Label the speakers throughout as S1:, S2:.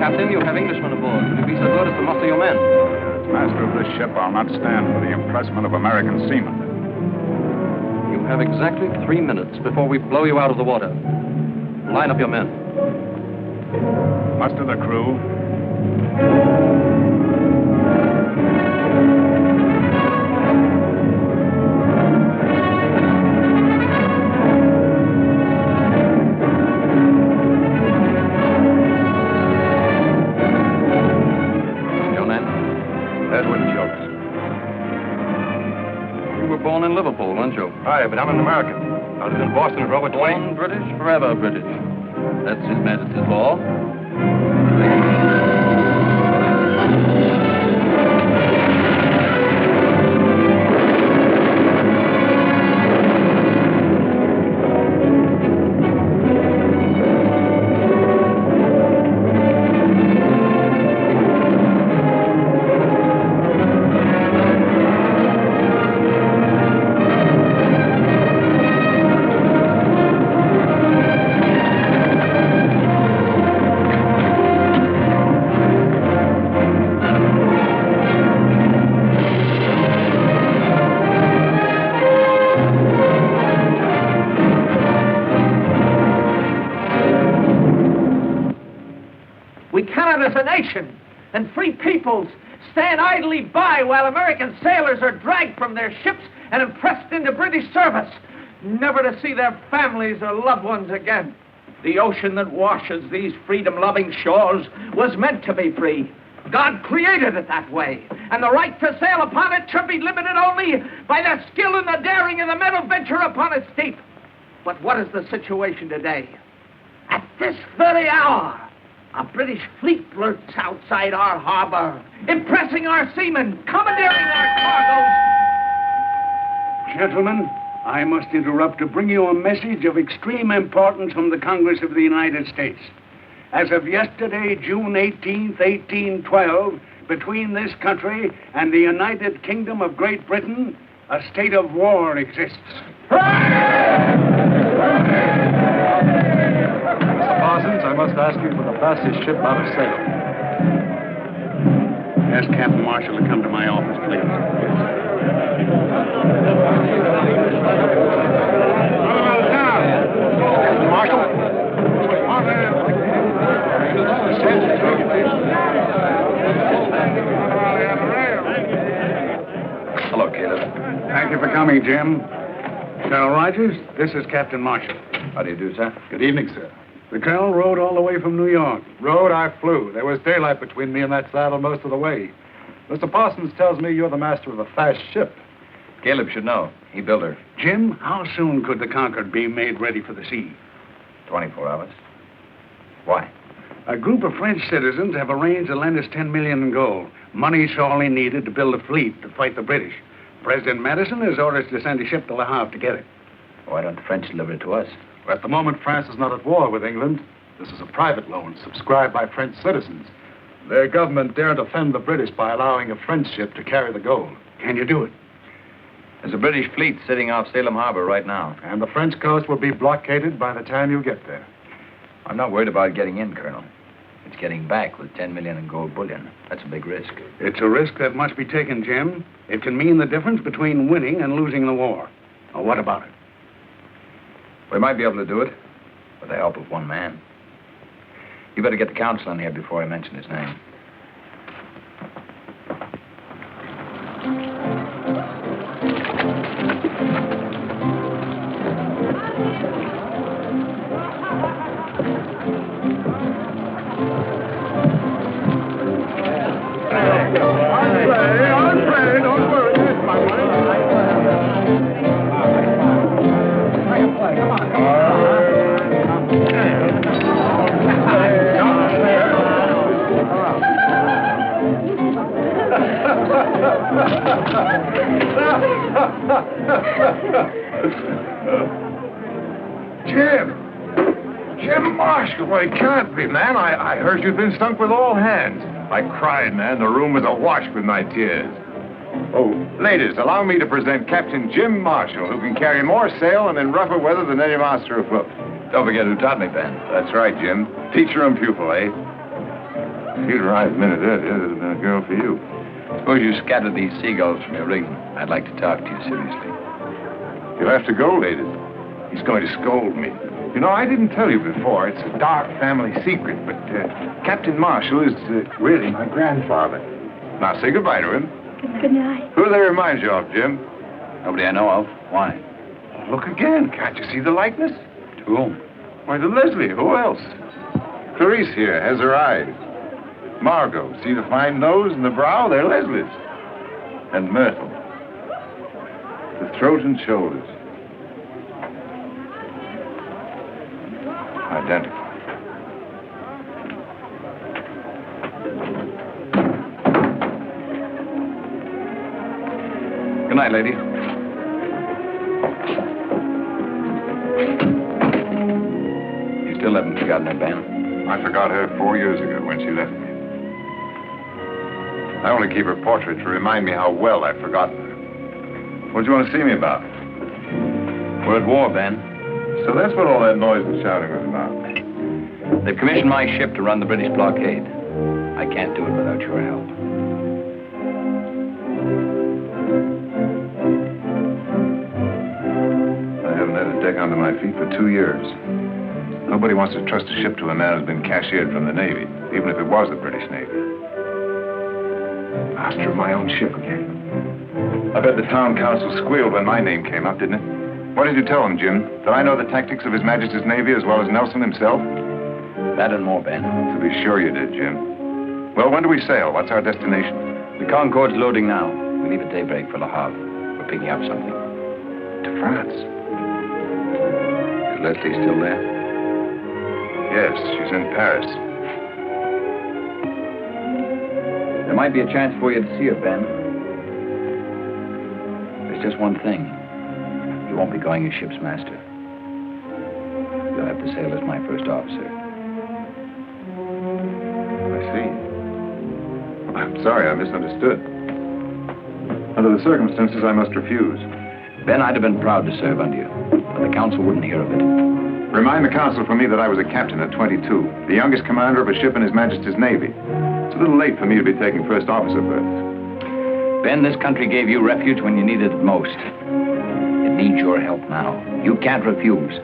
S1: Captain, you have Englishmen aboard. Will you be so good as to muster your men?
S2: As master of this ship, I'll not stand for the impressment of American seamen.
S1: You have exactly 3 minutes before we blow you out of the water. Line up your men.
S2: Muster the crew.
S1: Born in Liverpool, weren't you?
S3: Aye, but I'm an American. I was in Boston with Robert Twain.
S1: Born British, forever British. That's His Majesty's law.
S4: As a nation and free peoples stand idly by while American sailors are dragged from their ships and impressed into British service, never to see their families or loved ones again. The ocean that washes these freedom-loving shores was meant to be free. God created it that way, and the right to sail upon it should be limited only by the skill and the daring of the men who venture upon its deep. But what is the situation today? At this very hour, a British fleet lurks outside our harbor, impressing our seamen, commandeering our cargoes.
S5: Gentlemen, I must interrupt to bring you a message of extreme importance from the Congress of the United States. As of yesterday, June 18th, 1812, between this country and the United Kingdom of Great Britain, a state of war exists.
S3: Parsons, I must ask you for the fastest ship out of Salem.
S5: Ask Captain Marshall to come to my office, please.
S3: Captain Marshall?
S2: Hello, Caleb. Thank you for coming, Jim.
S5: Colonel Rogers, this is Captain Marshall.
S2: How do you do, sir?
S3: Good evening, sir.
S5: The Colonel rode all the way from New York.
S3: Rode, I flew. There was daylight between me and that saddle most of the way. Mr. Parsons tells me you're the master of a fast ship.
S2: Caleb should know. He built her.
S5: Jim, how soon could the Concord be made ready for the sea?
S2: 24 hours. Why?
S5: A group of French citizens have arranged to lend us $10 million in gold. Money sorely needed to build a fleet to fight the British. President Madison has orders to send a ship to Le Havre to get it.
S2: Why don't the French deliver it to us?
S3: At the moment, France is not at war with England. This is a private loan subscribed by French citizens. Their government daren't offend the British by allowing a French ship to carry the gold.
S5: Can you do it?
S2: There's a British fleet sitting off Salem Harbor right now.
S3: And the French coast will be blockaded by the time you get there.
S2: I'm not worried about getting in, Colonel. It's getting back with 10 million in gold bullion. That's a big risk.
S5: It's a risk that must be taken, Jim. It can mean the difference between winning and losing the war. Now, what about it?
S2: We might be able to do it, with the help of one man. You better get the counsel in here before I mention his name.
S3: Jim Marshall, well, it can't be, man. I heard you'd been stunk with all hands. I cried, man. The room was awash with my tears. Oh, ladies, allow me to present Captain Jim Marshall, who can carry more sail and in rougher weather than any master afloat.
S2: Don't forget who taught me, Ben.
S3: That's right, Jim. Teacher and pupil, eh? If you'd arrived a minute earlier, there'd have been a girl for you.
S2: Suppose you scattered these seagulls from your rigging. I'd like to talk to you seriously.
S3: You'll have to go, ladies. He's going to scold me. You know, I didn't tell you before. It's a dark family secret, but Captain Marshall is really my grandfather. Now, say goodbye to him.
S6: Good night.
S3: Who do they remind you of, Jim?
S2: Nobody I know of. Why?
S3: Look again. Can't you see the likeness?
S2: To whom?
S3: Why, to Leslie. Who else? Clarice here has her eyes. Margot, see the fine nose and the brow? They're Leslie's. And Myrtle. The throat and shoulders. Identical.
S2: Good night, lady. You still haven't forgotten her, Ben?
S3: I forgot her 4 years ago when she left me. I only keep her portrait to remind me how well I've forgotten her. What do you want to see me about?
S2: We're at war, Ben.
S3: So that's what all that noise and shouting was about.
S2: They've commissioned my ship to run the British blockade. I can't do it without your help.
S3: I haven't had a deck under my feet for 2 years. Nobody wants to trust a ship to a man who's been cashiered from the Navy, even if it was the British Navy. Master of my own ship again. I bet the town council squealed when my name came up, didn't it? What did you tell them, Jim? That I know the tactics of His Majesty's Navy as well as Nelson himself?
S2: That and more, Ben.
S3: To be sure you did, Jim. Well, when do we sail? What's our destination?
S2: The Concorde's loading now. We leave at daybreak for Le Havre. We're picking up something.
S3: To France.
S2: Is Leslie still there?
S3: Yes, she's in Paris.
S2: There might be a chance for you to see her, Ben. There's just one thing. You won't be going as ship's master. You'll have to sail as my first officer.
S3: I see. I'm sorry, I misunderstood. Under the circumstances, I must refuse.
S2: Ben, I'd have been proud to serve under you, but the council wouldn't hear of it.
S3: Remind the council for me that I was a captain at 22, the youngest commander of a ship in His Majesty's Navy. It's a little late for me to be taking first officer berth.
S2: Ben, this country gave you refuge when you needed it most. It needs your help now. You can't refuse.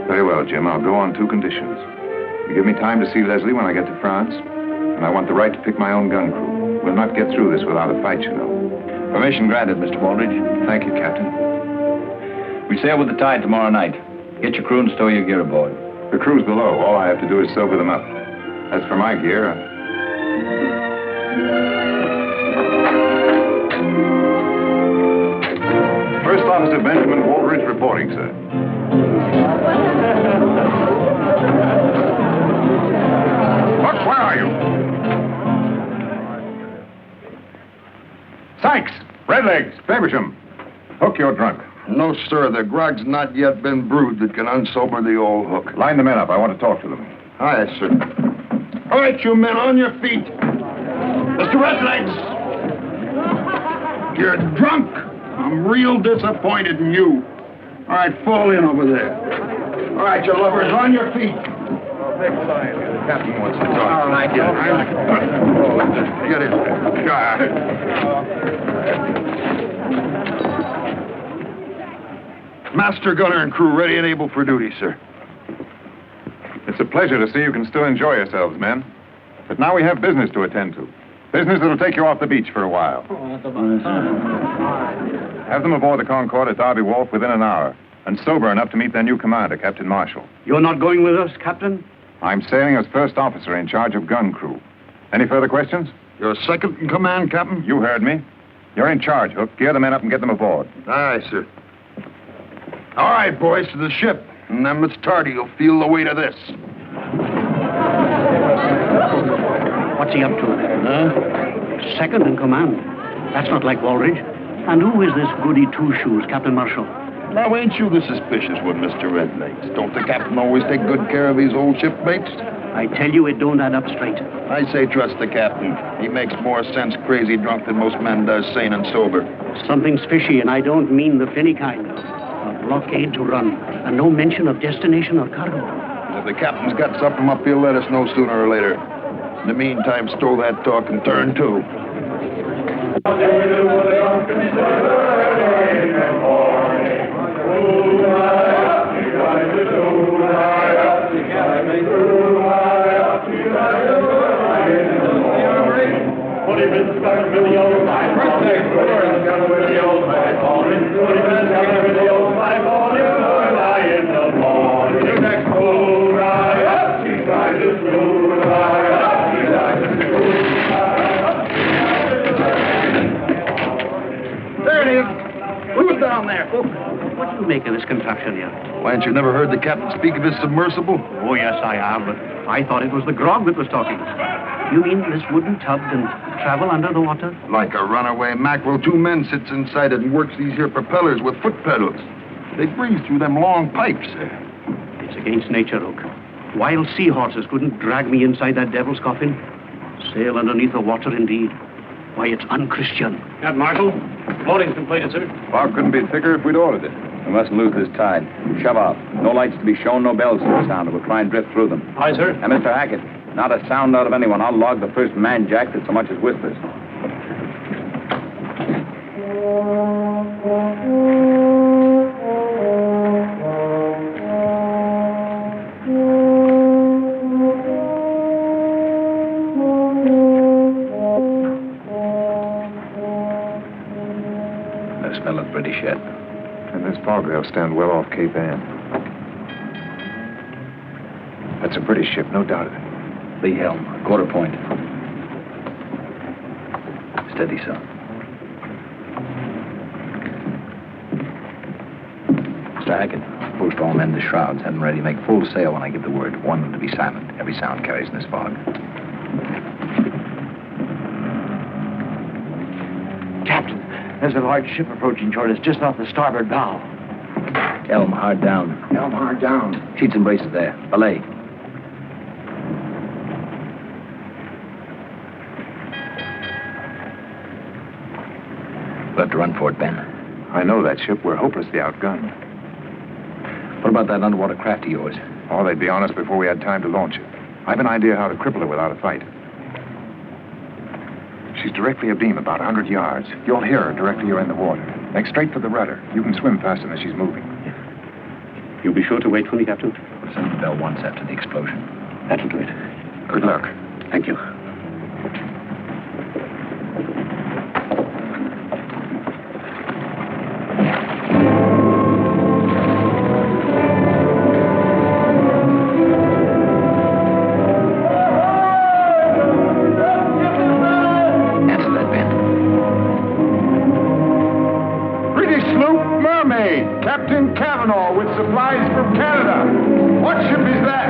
S3: Very well, Jim. I'll go on 2 conditions. You give me time to see Leslie when I get to France, and I want the right to pick my own gun crew. We'll not get through this without a fight, you know.
S2: Permission granted, Mr. Baldridge.
S3: Thank you, Captain.
S2: We sail with the tide tomorrow night. Get your crew and stow your gear aboard.
S3: The crew's below. All I have to do is sober them up. As for my gear, First Officer Benjamin Baldridge reporting, sir. Buck, where are you? Sykes, Redlegs, Faversham. Hook, you're drunk.
S7: No, sir. The grog's not yet been brewed that can unsober the old hook.
S3: Line the men up. I want to talk to them.
S7: Aye, sir. All right, you men, on your feet. Mr. Redlegs! You're drunk. I'm real disappointed in you. All right, fall in over there. All right, you lovers, on your feet.
S3: The captain wants to talk.
S7: All right, get in. Master gunner and crew ready and able for duty, sir.
S3: It's a pleasure to see you can still enjoy yourselves, men. But now we have business to attend to. Business that'll take you off the beach for a while. Have them aboard the Concorde at Derby Wharf within an hour, and sober enough to meet their new commander, Captain Marshall.
S5: You're not going with us, Captain?
S3: I'm sailing as first officer in charge of gun crew. Any further questions?
S7: You're second in command, Captain?
S3: You heard me. You're in charge, Hook. Gear the men up and get them aboard.
S7: Aye, sir. All right, boys, to the ship. And then Miss Tardy will feel the weight of this.
S5: What's he up to? Huh? Second in command. That's not like Baldridge. And who is this goody two-shoes, Captain Marshall?
S7: Now, ain't you the suspicious one, Mr. Redlegs? Don't the captain always take good care of his old shipmates?
S5: I tell you, it don't add up straight.
S7: I say trust the captain. He makes more sense crazy drunk than most men does sane and sober.
S5: Something's fishy, and I don't mean the finny kind. blockade to run, and no mention of destination or cargo.
S7: If the captain's got something up, he'll let us know sooner or later. In the meantime, stow that talk and turn to.
S5: There it is. Who's down there? What do you make of this contraption here?
S7: Why, ain't you never heard the captain speak of his submersible?
S5: Oh, yes, I have, but I thought it was the grog that was talking. You mean this wooden tub can travel under the water?
S7: Like a runaway mackerel, 2 men sits inside it and works these here propellers with foot pedals. They breathe through them long pipes.
S5: It's against nature, Hook. Wild seahorses couldn't drag me inside that devil's coffin. Sail underneath the water, indeed. Why, it's unchristian.
S6: Captain Marshall, loading's completed, sir.
S3: Fog couldn't be thicker if we'd ordered it.
S2: We mustn't lose this tide. Shove off. No lights to be shown, no bells to be sounded. We'll try and drift through them.
S6: Aye, sir.
S2: And Mr. Hackett, not a sound out of anyone. I'll log the first man jack that so much as whispers. No smell of British yet.
S3: In this fog, they'll stand well off Cape Ann. That's a British ship, no doubt of it.
S2: Lee helm, quarter point. Steady, son. Mr. Hackett, post all men to shrouds. Have them ready. Make full sail when I give the word. Warn them to be silent. Every sound carries in this fog.
S4: Captain, there's a large ship approaching toward us just off the starboard bow.
S2: Helm hard down.
S7: Helm hard down.
S2: Sheets and braces there. Belay. We'll have to run for it, Ben.
S3: I know that ship. We're hopelessly outgunned.
S2: What about that underwater craft of yours?
S3: Oh, they'd be on us before we had time to launch it. I've an idea how to cripple her without a fight. She's directly abeam, about 100 yards. You'll hear her directly you're in the water. Make straight for the rudder. You can swim faster than she's moving.
S5: You'll be sure to wait for me, Captain?
S2: We'll send the bell once after the explosion.
S5: That'll do it.
S3: Good luck.
S5: Thank you.
S2: Answer that, Ben.
S3: British sloop Mermaid. Captain Cavanaugh with supplies from Canada. What ship is that?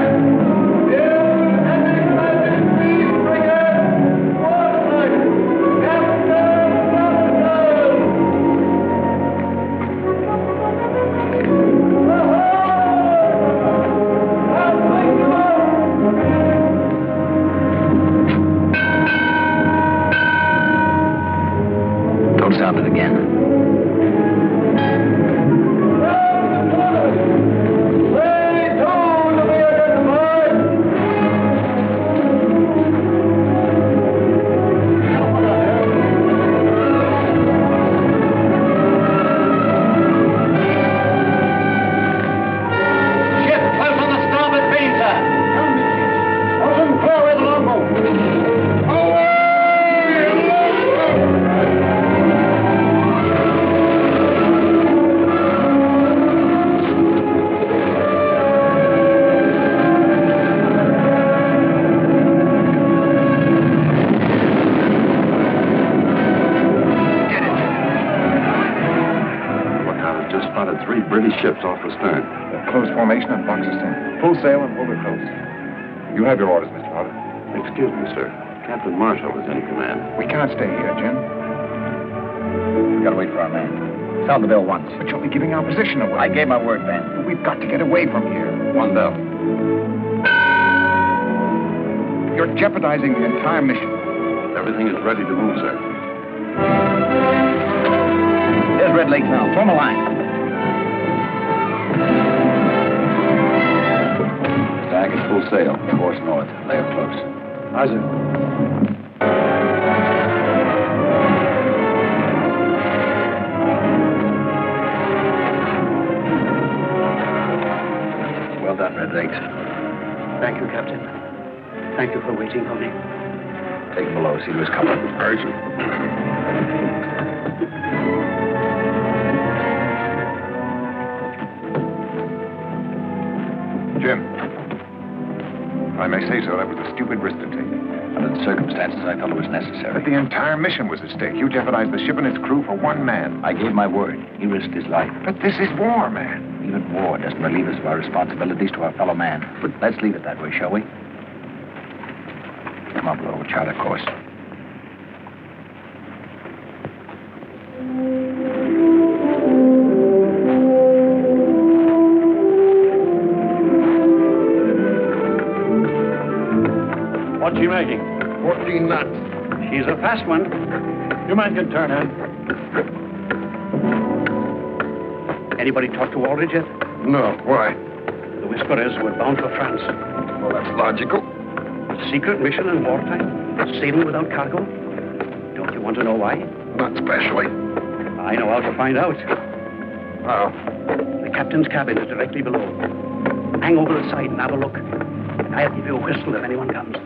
S2: Don't sound it again.
S7: British ships off astern.
S3: Close formation and boxes 10. Full sail and hold her close. You have your orders, Mr. Potter.
S7: Excuse me, sir. Captain Marshall is in command.
S3: We can't stay here, Jim.
S2: We gotta wait for our man. Sound the bell once.
S3: But you'll be giving our position away.
S2: I gave my word, Ben.
S3: We've got to get away from here.
S2: One bell.
S3: You're jeopardizing the entire mission.
S7: Everything is ready to move, sir.
S2: There's Red Lake now. Form a line. Full sail. Course north. Lay her close.
S6: Aye, sir.
S2: Well done, Red Legs.
S5: Thank you, Captain. Thank you for waiting for me.
S2: Take him below. See to his cover.
S3: Jim, if I may say so, that was a stupid risk to take.
S2: Under the circumstances, I felt it was necessary.
S3: But the entire mission was at stake. You jeopardized the ship and its crew for one man.
S2: I gave my word. He risked his life.
S3: But this is war, man.
S2: Even war doesn't relieve us of our responsibilities to our fellow man. But let's leave it that way, shall we? Come on, below. We'll chart our course.
S6: What's she making?
S7: 14 knots.
S5: She's a fast one.
S6: Your man can turn in.
S5: Anybody talk to Aldridge yet?
S7: No, why?
S5: The whisper is we're bound for France.
S7: Well, that's logical.
S5: Secret mission in wartime? Sailing without cargo? Don't you want to know why?
S7: Not especially.
S5: I know how to find out.
S7: How?
S5: The captain's cabin is directly below. Hang over the side and have a look. I'll give you a whistle if anyone comes.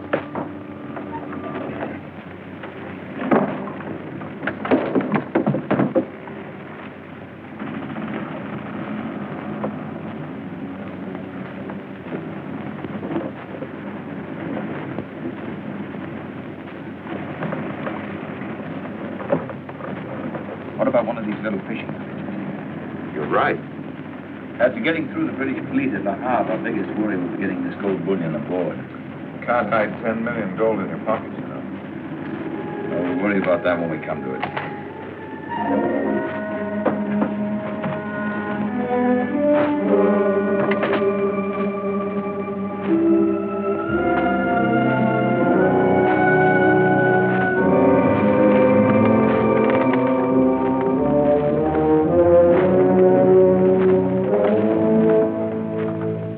S2: What about one of these little fishing?
S3: You're right.
S2: After getting through the British fleet at Le Havre, our biggest worry was getting this gold bullion aboard.
S3: Can't hide 10 million gold in your pockets, you know.
S2: Well, we'll worry about that when we come to it.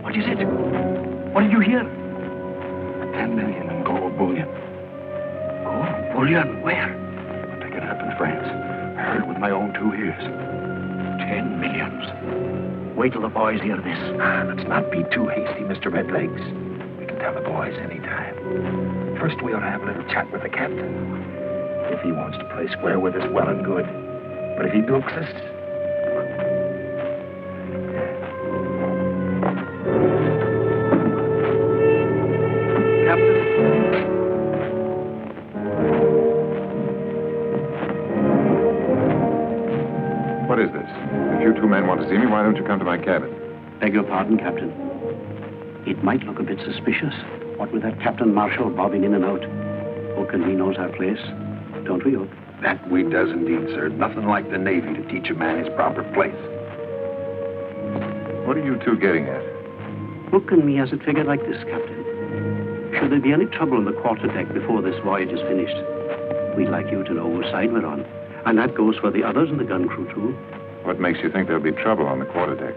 S5: What is it? What did you hear?
S7: 10 million in gold bullion.
S5: Gold bullion? Where?
S7: I'm picking it up in France. I heard it with my own 2 ears. 10 millions.
S5: Wait till the boys hear this.
S7: Let's not be too hasty, Mr. Redlegs. We can tell the boys any time. First, we ought to have a little chat with the captain. If he wants to play square with us, well and good. But if he bilks us,
S5: Captain?
S3: What is this? If you 2 men want to see me, why don't you come to my cabin?
S5: Beg your pardon, Captain. It might look a bit suspicious. What with that Captain Marshall bobbing in and out. Hook and he knows our place. Don't we, Hook?
S7: that we does indeed, sir. Nothing like the Navy to teach a man his proper place.
S3: What are you 2 getting at?
S5: Hook and me has it figured like this, Captain. Should there be any trouble in the quarterdeck before this voyage is finished, we'd like you to know whose side we're on. And that goes for the others in the gun crew, too.
S3: What makes you think there'll be trouble on the quarterdeck?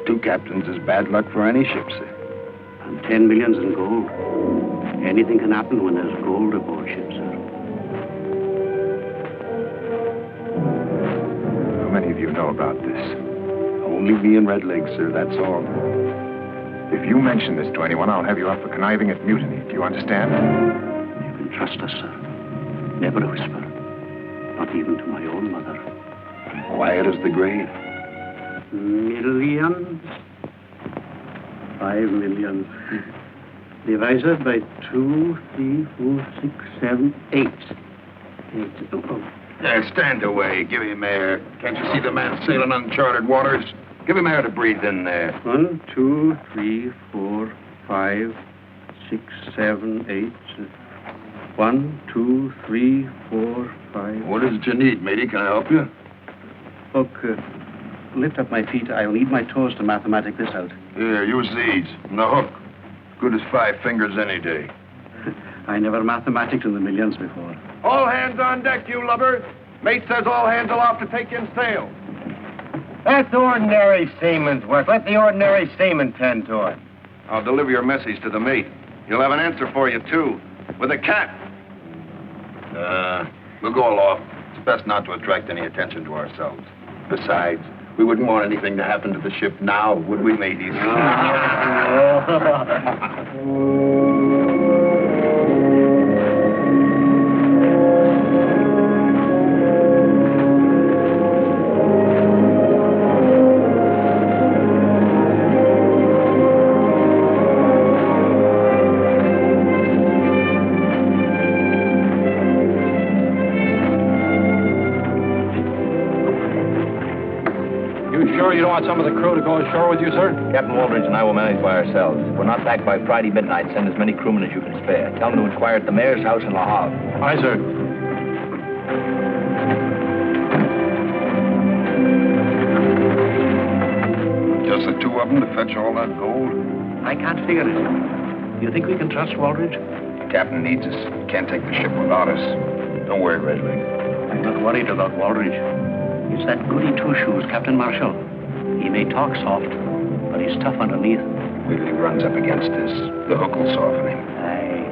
S7: 2 captains is bad luck for any ship, sir.
S5: And 10 millions in gold. Anything can happen when there's gold aboard ship, sir.
S3: How many of you know about this?
S7: Only me and Redlegs, sir, that's all.
S3: If you mention this to anyone, I'll have you up for conniving at mutiny. Do you understand?
S5: You can trust us, sir. Never a whisper. Not even to my own mother.
S7: Quiet as the grave.
S5: Millions. 5 million. Divided by 2, 3, 4, 6, 7, 8. 8. Oh.
S7: Stand away. Give him air. Can't you see the man sailing uncharted waters? Give him air to breathe in there.
S5: 1, 2, 3, 4, 5, 6, 7, 8. 1, 2, 3, 4, 5.
S7: What is it you need, matey? Can I help you?
S5: Hook, lift up my feet. I'll need my toes to mathematic this out.
S7: Here, use these. And the hook. Good as 5 fingers any day.
S5: I never mathematiced in the millions before.
S3: All hands on deck, you lubbers. Mate says all hands aloft to take in sail.
S8: That's ordinary seaman's work. Let the ordinary seaman tend to it.
S3: I'll deliver your message to the mate. He'll have an answer for you, too. With a cat.
S2: We'll go aloft. It's best not to attract any attention to ourselves. Besides, we wouldn't want anything to happen to the ship now, would we, mateys?
S6: You don't want some of the crew to go ashore with you, sir?
S7: Captain Waldridge and I will manage by ourselves. If we're not back by Friday midnight, send as many crewmen as you can spare. Tell them to inquire at the mayor's house in La Havre.
S6: Aye, sir.
S3: Just the two of them to fetch all that gold?
S5: I can't figure it. Do you think we can trust Waldridge?
S2: The captain needs us. Can't take the ship without us. Don't worry, Redleg.
S5: I'm not worried about Waldridge. It's that goody two-shoes, Captain Marshall. He may talk soft, but he's tough underneath.
S2: If he runs up against us, the hook will soften him.
S5: Aye.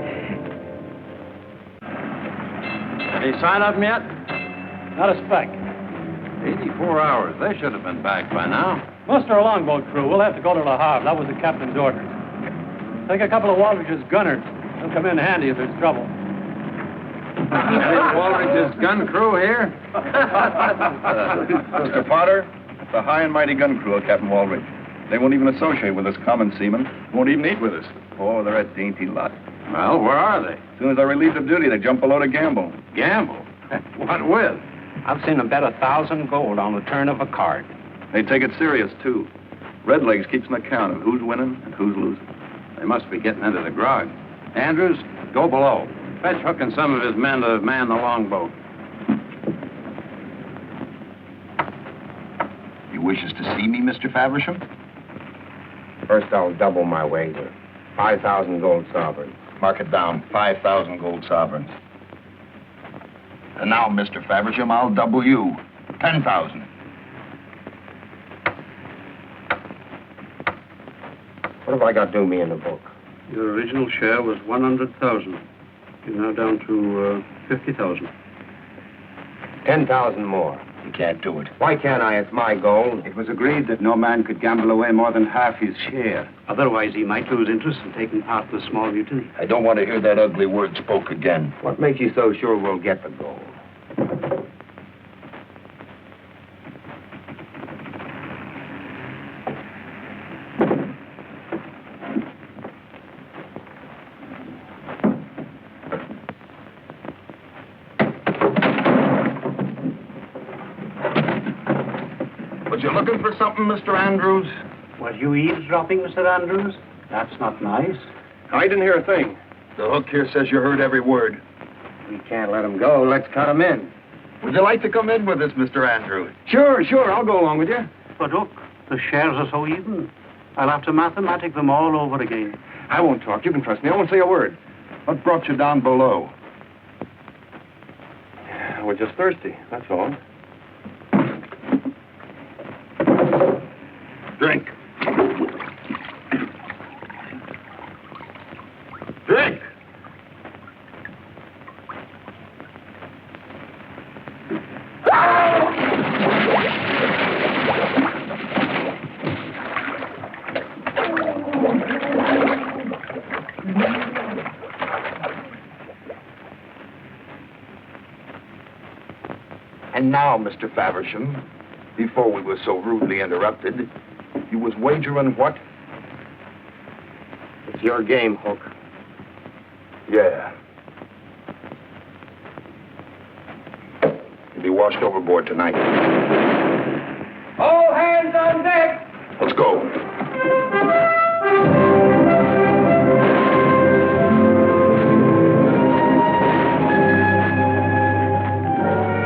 S6: Any sign of him yet? Not a speck.
S1: 84 hours. They should have been back by now.
S6: Muster a longboat crew. We'll have to go to Le Havre. That was the captain's order. Take a couple of Waldridge's gunners. They'll come in handy if there's trouble.
S1: Waldridge's gun crew here?
S3: Mr. Potter, the high and mighty gun crew of Captain Waldridge. They won't even associate with us common seamen. Won't even eat with us. Oh, they're a dainty lot.
S1: Well, where are they?
S3: As soon as they're relieved of duty, they jump below to gamble.
S1: Gamble? What with?
S5: I've seen them bet 1,000 gold on the turn of a card.
S3: They take it serious, too. Redlegs keeps an account of who's winning and who's losing.
S1: They must be getting into the grog. Andrews, go below. Fetch Hook and some of his men to man the longboat.
S2: He wishes to see me, Mr. Faversham?
S7: First, I'll double my wager. 5,000 gold sovereigns.
S2: Mark it down, 5,000 gold sovereigns. And now, Mr. Faversham, I'll double you. 10,000.
S7: What have I got due me in the book?
S8: Your original share was 100,000. You're now down to 50,000.
S7: 10,000 more.
S2: You can't do it.
S7: Why can't I? It's my gold.
S8: It was agreed that no man could gamble away more than half his share. Otherwise, he might lose interest in taking part in the small mutiny.
S2: I don't want to hear that ugly word spoke again.
S7: What makes you so sure we'll get the gold?
S2: Was you looking for something, Mr. Andrews?
S8: Were you eavesdropping, Mr. Andrews? That's not nice.
S3: I didn't hear a thing.
S2: The hook here says you heard every word.
S7: We can't let him go. Let's cut him in.
S2: Would you like to come in with us, Mr. Andrews?
S3: Sure. I'll go along with you.
S8: But look, the shares are so even. I'll have to mathematic them all over again.
S3: I won't talk. You can trust me. I won't say a word. What brought you down below?
S8: We're just thirsty, that's all.
S3: Drink. Drink!
S2: And now, Mr. Faversham, before we were so rudely interrupted, you was wagering what?
S7: It's your game, Hook.
S2: Yeah. You'll be washed overboard tonight.
S4: All hands on deck!
S2: Let's go.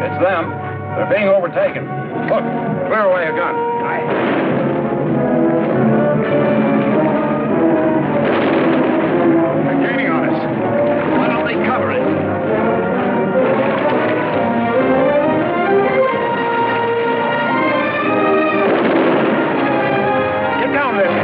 S3: It's them. They're being overtaken. Look, clear away a gun. They're gaining on us. Why don't they cover it? Get down there.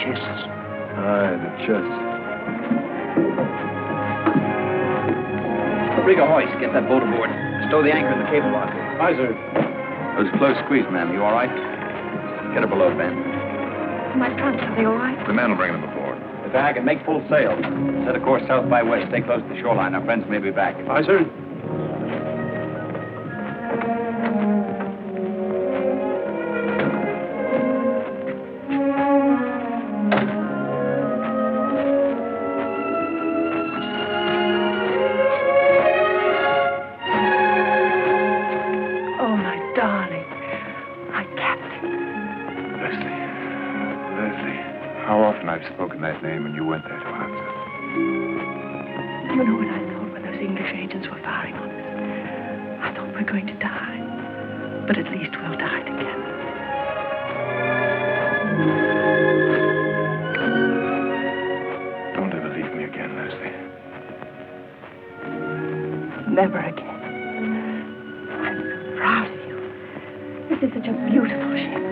S5: chests.
S3: Aye, the chest.
S2: Rig a hoist. Get that boat aboard. Stow the anchor in the cable lock.
S6: Aye, sir.
S2: It was a close squeeze, ma'am. You all right? Get her below, Ben.
S9: My trunks, are they all right?
S3: The men will bring them aboard.
S2: The bag and make full sail. Set a course south by west. Stay close to the shoreline. Our friends may be back.
S6: Aye, sir.
S9: Oh, my darling. My captain.
S3: Leslie. How often I've spoken that name and you weren't there to answer.
S9: Do you know what I thought when those English agents were firing on us? I thought we were going to die. But at least we'll die together.
S3: Don't ever leave me again, Leslie.
S9: Never again. I'm so proud of you. This is such a beautiful ship.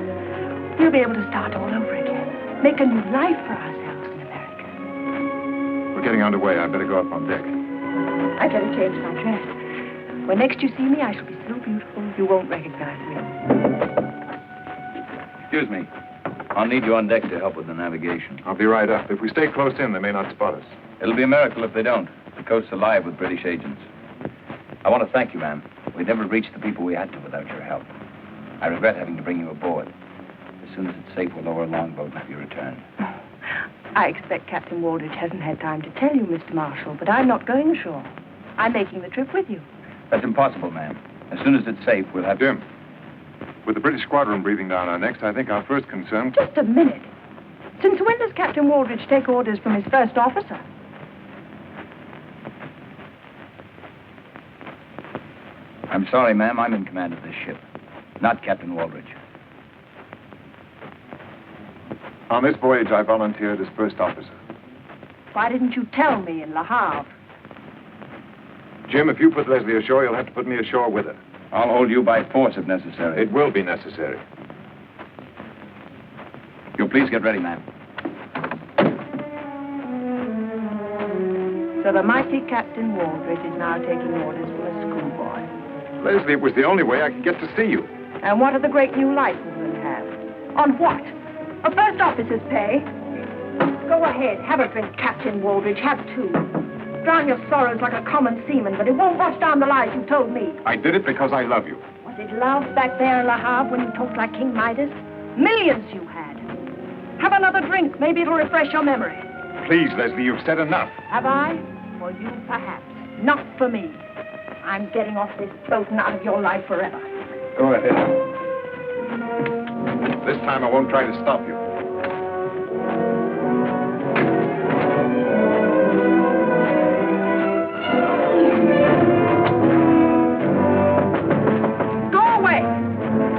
S9: We'll be able to start all over again. Make a new life for ourselves in America.
S3: We're getting underway. I better go up on deck.
S9: I'd better change my dress. When next you see me, I shall be so beautiful you won't recognize me.
S2: Excuse me. I'll need you on deck to help with the navigation.
S3: I'll be right up. If we stay close in, they may not spot us.
S2: It'll be a miracle if they don't. The coast's alive with British agents. I want to thank you, ma'am. We'd never reached the people we had to without your help. I regret having to bring you aboard. As soon as it's safe, we'll lower a longboat and have you returned.
S9: I expect Captain Waldridge hasn't had time to tell you, Mr. Marshall, but I'm not going ashore. I'm making the trip with you.
S2: That's impossible, ma'am. As soon as it's safe, we'll have...
S3: Jim, with the British squadron breathing down our necks, I think our first concern...
S9: Just a minute. Since when does Captain Waldridge take orders from his first officer?
S2: I'm sorry, ma'am. I'm in command of this ship, not Captain Waldridge.
S3: On this voyage, I volunteered as first officer.
S9: Why didn't you tell me in Le Havre?
S3: Jim, if you put Leslie ashore, you'll have to put me ashore with her.
S2: I'll hold you by force if necessary.
S3: It will be necessary.
S2: You'll please get ready, ma'am.
S9: So the mighty Captain Waldridge is now taking orders from a schoolboy.
S3: Leslie, it was the only way I could get to see you.
S9: And what are the great new lights we're going to have? On what? A first officer's pay? Go ahead, have a drink, Captain Waldridge. Have two. Drown your sorrows like a common seaman, but it won't wash down the lies you told me.
S3: I did it because I love you.
S9: Was it love back there in Le Havre when you talked like King Midas? Millions you had. Have another drink. Maybe it'll refresh your memory.
S3: Please, Leslie, you've said enough.
S9: Have I? For you, perhaps. Not for me. I'm getting off this boat and out of your life forever.
S3: Go ahead. This time I won't try to stop you.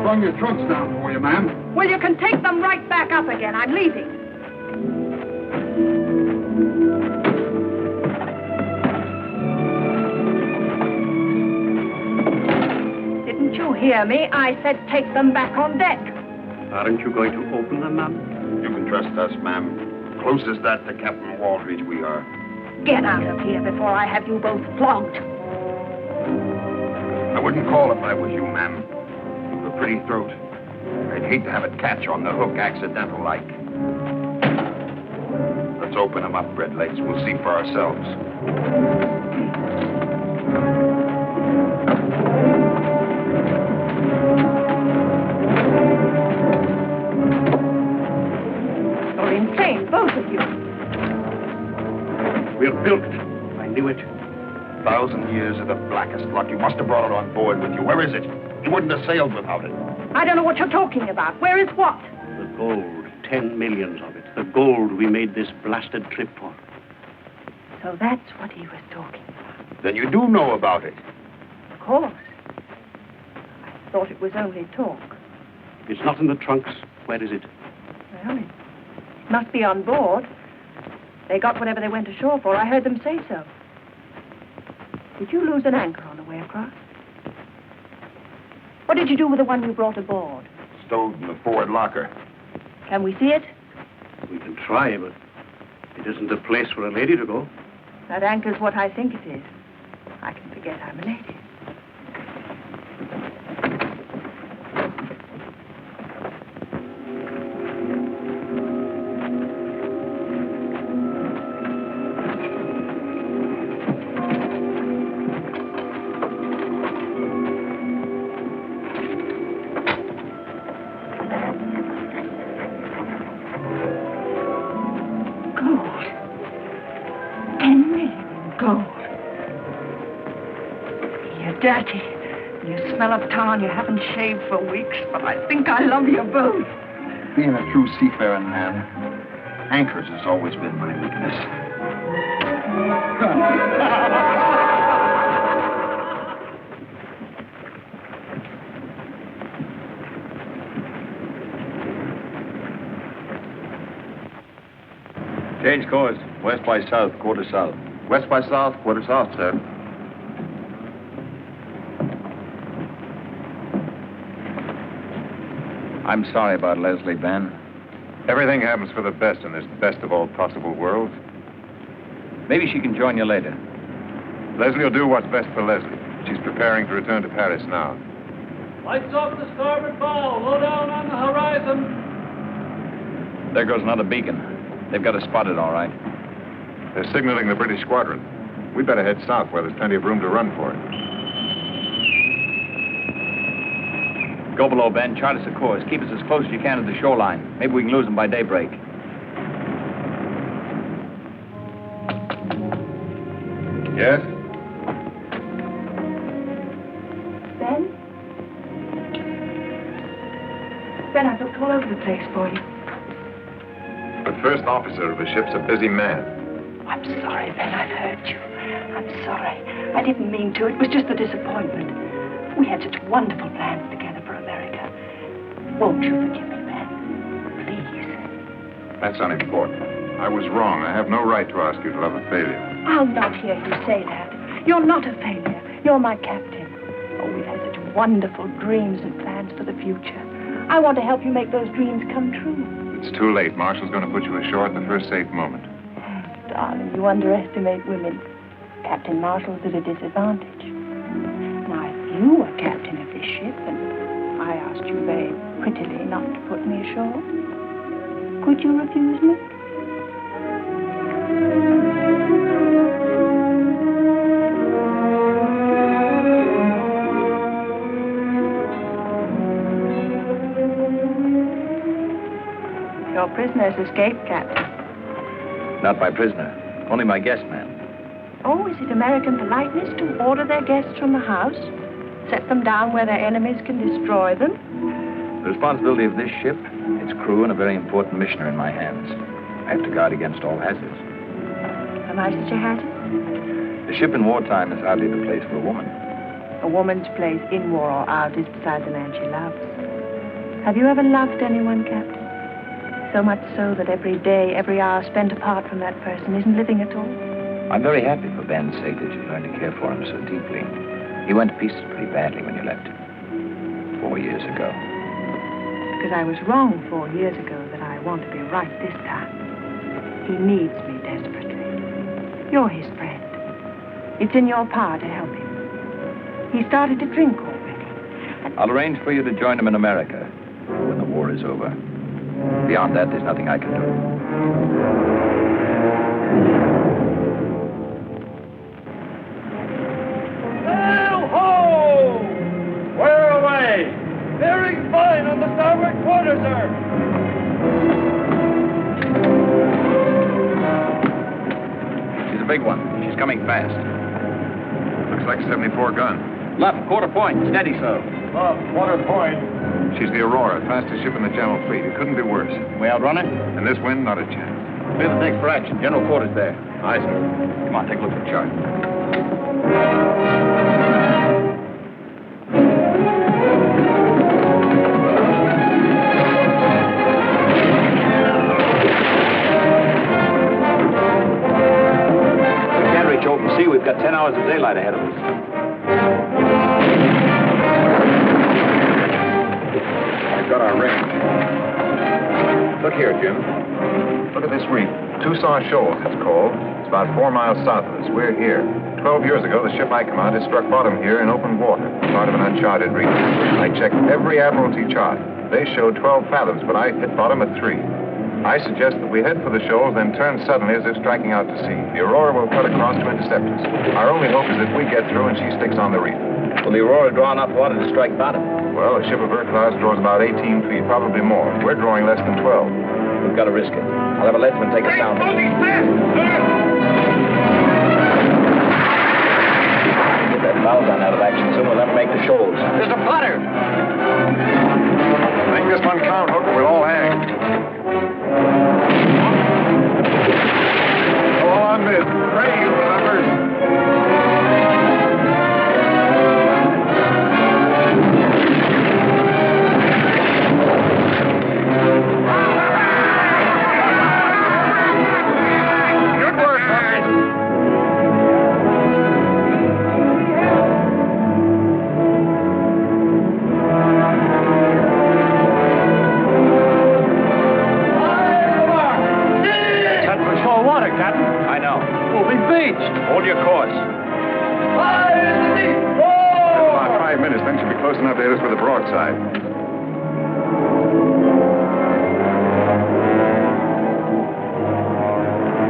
S5: Slung your trunks down for you, ma'am.
S9: Well, you can take them right back up again. I'm leaving. Didn't you hear me? I said take them back on deck.
S8: Aren't you going to open them, ma'am?
S3: You can trust us, ma'am. Close as that to Captain Waldridge we are.
S9: Get out of here before I have you both flogged.
S3: I wouldn't call if I was you, ma'am. You've a pretty throat. I'd hate to have it catch on the hook accidental like. Let's open them up, Redlegs. We'll see for ourselves.
S9: You're insane, both of you.
S8: We're bilked. I knew it.
S3: 1,000 years of the blackest luck. You must have brought it on board with you. Where is it? You wouldn't have sailed without it.
S9: I don't know what you're talking about. Where is what?
S8: The gold. 10 millions of it. The gold we made this blasted trip for.
S9: So that's what he was talking about.
S3: Then you do know about it.
S9: Of course. I thought it was only talk.
S8: It's not in the trunks. Where is it?
S9: Well, it must be on board. They got whatever they went ashore for. I heard them say so. Did you lose an anchor on the way across? What did you do with the one you brought aboard?
S3: Stowed in the forward locker.
S9: Can we see it?
S8: We can try, but it isn't a place for a lady to go.
S9: That anchor's what I think it is. I can forget I'm a lady. Dirty. You smell of tar and you haven't shaved for weeks, but I think I love you both.
S7: Being a true seafaring man, anchors has always been my weakness.
S2: Change course. West by south, quarter south.
S3: West by south, quarter south, sir.
S2: I'm sorry about Leslie, Ben.
S3: Everything happens for the best in this best of all possible worlds.
S2: Maybe she can join you later.
S3: Leslie will do what's best for Leslie. She's preparing to return to Paris now.
S6: Lights off the starboard bow. Low down on the horizon.
S2: There goes another beacon. They've got us spotted, all right.
S3: They're signaling the British squadron. We'd better head south where there's plenty of room to run for it.
S2: Go below, Ben. Chart us a course. Keep us as close as you can to the shoreline. Maybe we can lose them by daybreak.
S3: Yes?
S9: Ben? Ben, I've looked all over the place for you.
S3: The first officer of the ship's a busy man.
S9: I'm sorry, Ben, I've hurt you. I'm sorry. I didn't mean to. It was just the disappointment. We had such wonderful plans together for America. Won't you forgive me, Ben? Please.
S3: That's unimportant. I was wrong. I have no right to ask you to love a failure.
S9: I'll not hear you say that. You're not a failure. You're my captain. Oh, we've had such wonderful dreams and plans for the future. I want to help you make those dreams come true.
S3: It's too late. Marshall's going to put you ashore at the first safe moment.
S9: Darling, you underestimate women. Captain Marshall's at a disadvantage. Now, if you were captain of this ship and I asked you very prettily not to put me ashore, could you refuse me? Your prisoner's escaped, Captain.
S2: Not my prisoner. Only my guest man.
S9: Oh, is it American politeness to order their guests from the house? Set them down where their enemies can destroy them?
S2: The responsibility of this ship, its crew, and a very important mission are in my hands. I have to guard against all hazards.
S9: Am I such a hazard?
S2: The ship in wartime is hardly the place for a woman.
S9: A woman's place in war or out is beside the man she loves. Have you ever loved anyone, Captain? So much so that every day, every hour spent apart from that person isn't living at all?
S2: I'm very happy for Ben's sake that you learned to care for him so deeply. He went to pieces pretty badly when you left him. 4 years ago.
S9: Because I was wrong 4 years ago that I want to be right this time. He needs me desperately. You're his friend. It's in your power to help him. He started to drink already.
S2: I'll arrange for you to join him in America when the war is over. Beyond that, there's nothing I can do.
S6: Sail ho! We're away! Bearing fine on the starboard quarter, sir!
S2: She's a big one. She's coming fast.
S3: Looks like 74 gun.
S2: Left, quarter point. Steady, sir.
S3: Quarter point. She's the Aurora, fastest ship in the Channel Fleet. It couldn't be worse.
S2: We outrun it?
S3: In this wind, not a chance.
S2: Clear the decks for action. General quarters there.
S3: Aye, sir.
S2: Come on, take a look at the chart. We can't reach open sea. We've got 10 hours of daylight ahead of us.
S3: We've got our range. Look here, Jim. Look at this reef. Tucson Shoals, it's called. It's about 4 miles south of us. We're here. 12 years ago, the ship I commanded struck bottom here in open water, part of an uncharted reef. I checked every Admiralty chart. They showed 12 fathoms, but I hit bottom at 3. I suggest that we head for the shoals, then turn suddenly as if striking out to sea. The Aurora will cut across to intercept us. Our only hope is that we get through and she sticks on the reef.
S2: Will the Aurora draw enough water to strike bottom?
S3: Well, a ship of her class draws about 18 feet, probably more. We're drawing less than 12.
S2: We've got to risk it. I'll have a leadsman take us down. Get that bow gun out of action soon. We'll never make the shoals.
S4: There's a flutter.
S3: Make this one count, Hook, or we'll all hang. Go on, miss. Pray you remember.
S2: Hold your course.
S3: About 5 minutes, then she'll be close enough to hit us with a broadside.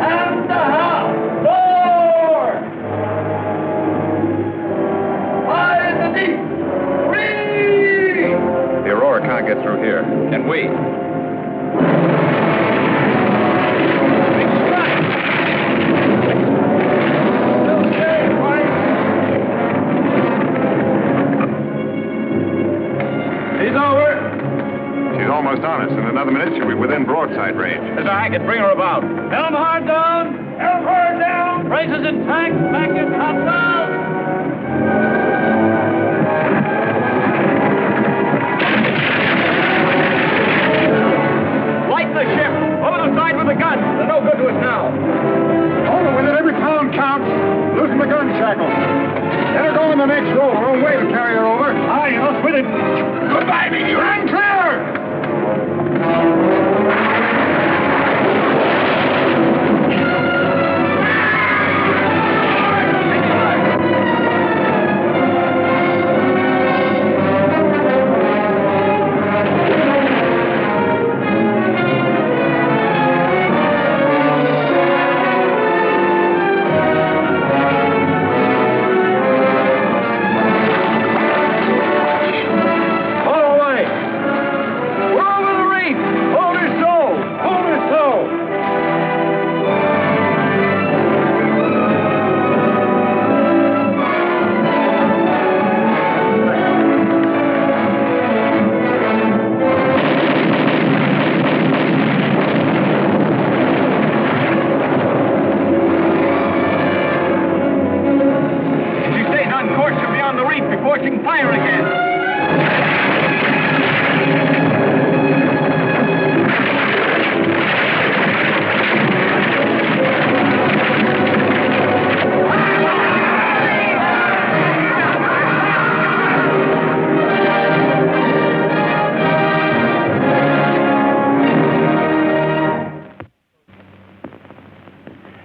S4: And the house. Four. High in the deep. 3.
S3: The Aurora can't get through here.
S2: And we.
S3: Almost on us. In another minute, she'll be within broadside range.
S2: There's a hacket. Bring her about.
S6: Helm hard down! Helm hard down! Braces intact! Back your topsails!
S2: Light the ship! Over the side with the gun! They're no good to us now.
S3: Over with it. Every pound counts. Loosen the gun shackles. Let her go in the next roll. Her own way to carry her over.
S6: Aye, us with it!
S3: Goodbye, me. You're unclear!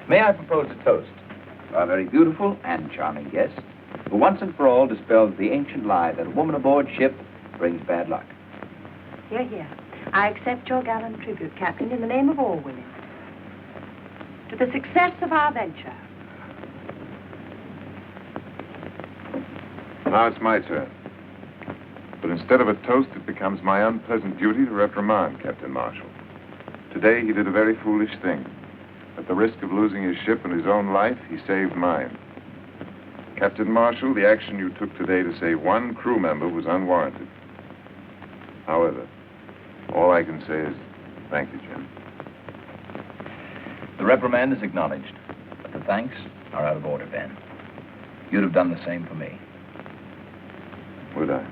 S2: May I propose a toast to our very beautiful and charming guest, who once and for all dispels the ancient lie that a woman aboard ship brings bad luck.
S9: Hear, hear. I accept your gallant tribute, Captain, in the name of all women. To the success of our venture.
S3: Now it's my turn. But instead of a toast, it becomes my unpleasant duty to reprimand Captain Marshall. Today, he did a very foolish thing. At the risk of losing his ship and his own life, he saved mine. Captain Marshall, the action you took today to save one crew member was unwarranted. However, all I can say is thank you, Jim.
S2: The reprimand is acknowledged, but the thanks are out of order, Ben. You'd have done the same for me.
S3: Would I?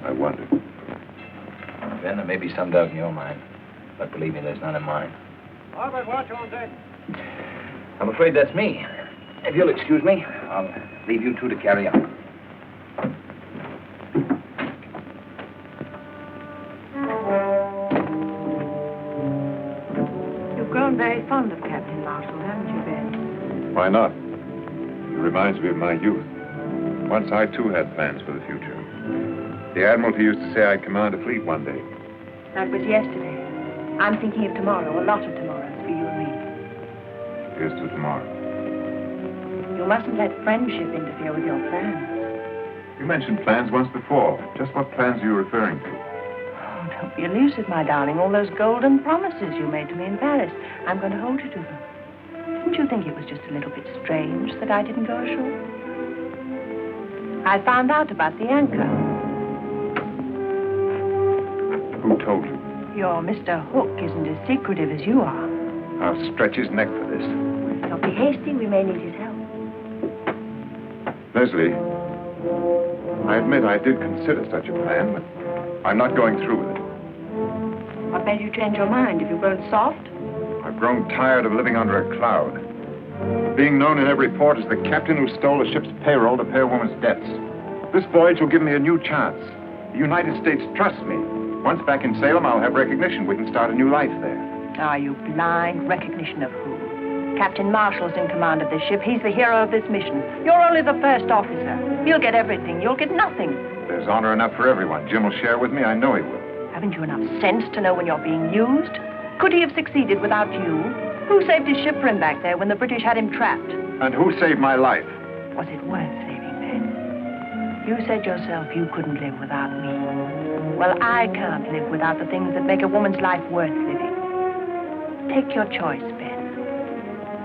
S3: I wondered.
S2: Ben, there may be some doubt in your mind, but believe me, there's none in mine.
S6: Harvard, watch on deck.
S2: I'm afraid that's me. If you'll excuse me, I'll leave you two to carry on.
S9: You've grown fond of Captain Marshall, haven't you, Ben?
S3: Why not? He reminds me of my youth. Once I, too, had plans for the future. The Admiralty used to say I'd command a fleet one day.
S9: That was yesterday. I'm thinking of tomorrow, a lot of tomorrows for you and me.
S3: Here's to tomorrow.
S9: You mustn't let friendship interfere with your plans.
S3: You mentioned plans once before. Just what plans are you referring to?
S9: Oh, don't be elusive, my darling. All those golden promises you made to me in Paris. I'm going to hold you to them. Didn't you think it was just a little bit strange that I didn't go ashore? I found out about the anchor.
S3: Who told you?
S9: Your Mr. Hook isn't as secretive as you are.
S3: I'll stretch his neck for this.
S9: Don't be hasty. We may need his help.
S3: Leslie, I admit I did consider such a plan, but I'm not going through with it.
S9: What made you change your mind? Have you grown soft?
S3: I've grown tired of living under a cloud. Being known in every port as the captain who stole a ship's payroll to pay a woman's debts. This voyage will give me a new chance. The United States trusts me. Once back in Salem, I'll have recognition. We can start a new life there.
S9: Are you blind? Recognition of who? Captain Marshall's in command of this ship. He's the hero of this mission. You're only the first officer. He'll get everything. You'll get nothing.
S3: There's honor enough for everyone. Jim will share with me. I know he will.
S9: Haven't you enough sense to know when you're being used? Could he have succeeded without you? Who saved his ship for him back there when the British had him trapped?
S3: And who saved my life?
S9: Was it worth saving, Ben? You said yourself you couldn't live without me. Well, I can't live without the things that make a woman's life worth living. Take your choice, Ben.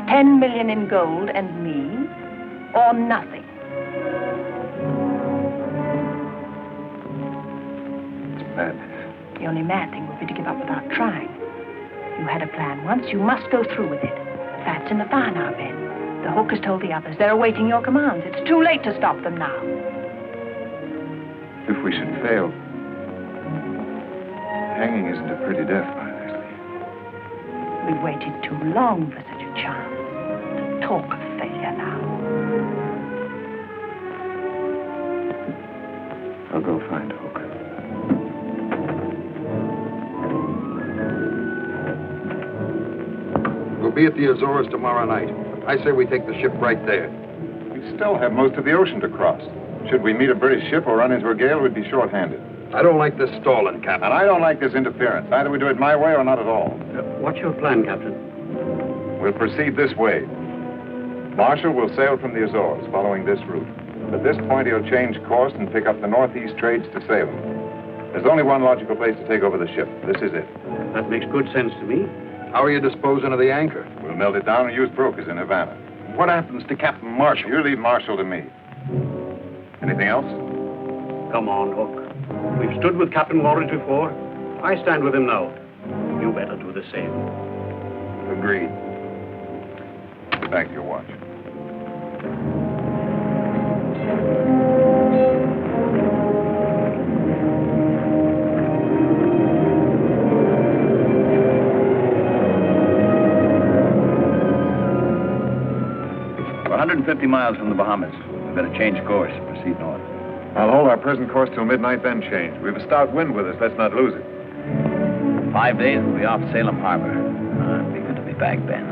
S9: 10 million in gold and me, or nothing.
S3: It's madness.
S9: The only mad thing would be to give up without trying. You had a plan once, you must go through with it. That's in the fire now, Ben. The Hook has told the others. They're awaiting your commands. It's too late to stop them now.
S3: If we should fail, hanging isn't a pretty death, my Leslie.
S9: We've waited too long for such a chance. To talk of failure now.
S3: I'll go find Hook.
S10: We'll be at the Azores tomorrow night. I say we take the ship right there.
S3: We still have most of the ocean to cross. Should we meet a British ship or run into a gale, we'd be short-handed.
S10: I don't like this stalling, Captain.
S3: And I don't like this interference. Either we do it my way or not at all.
S8: What's your plan, Captain?
S3: We'll proceed this way. Marshall will sail from the Azores, following this route. At this point, he'll change course and pick up the northeast trades to Salem. There's only one logical place to take over the ship. This is it.
S8: That makes good sense to me.
S10: How are you disposing of the anchor?
S3: We'll melt it down and use brokers in Havana.
S10: What happens to Captain Marshall?
S3: You leave Marshall to me. Anything else?
S8: Come on, Hook. We've stood with Captain Waldridge before. I stand with him now. You better do the same.
S3: Agreed. Get back to your watch.
S2: We're 150 miles from the Bahamas. We better change course and proceed north.
S3: I'll hold our present course till midnight, then change. We've a stout wind with us. Let's not lose it.
S2: 5 days, we'll be off Salem Harbor. It'll be good to be back, Ben.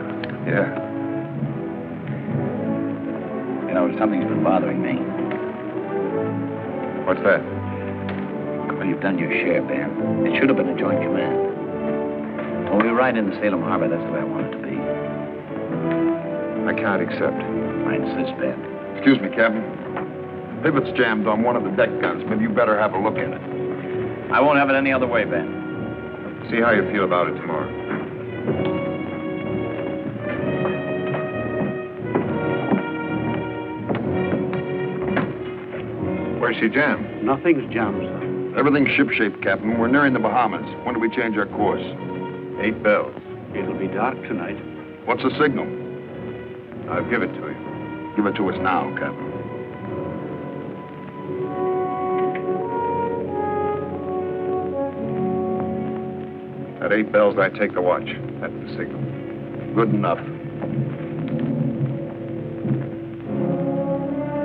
S3: Yeah.
S2: You know, something's been bothering me.
S3: What's that?
S2: Well, you've done your share, Ben. It should have been a joint command. When we ride into Salem Harbor, that's the way I want it to be.
S3: I can't accept.
S2: I insist, Ben.
S10: Excuse me, Captain. Pivot's jammed on one of the deck guns. Maybe you better have a look at it.
S2: I won't have it any other way, Ben.
S3: See how you feel about it tomorrow. Where's she jammed?
S8: Nothing's jammed, sir.
S10: Everything's shipshape, Captain. We're nearing the Bahamas. When do we change our course?
S3: 8 bells.
S8: It'll be dark tonight.
S10: What's the signal?
S3: I'll give it to you.
S10: Give it to us now, Captain.
S3: At 8 bells, I take the watch. That's the signal.
S10: Good enough.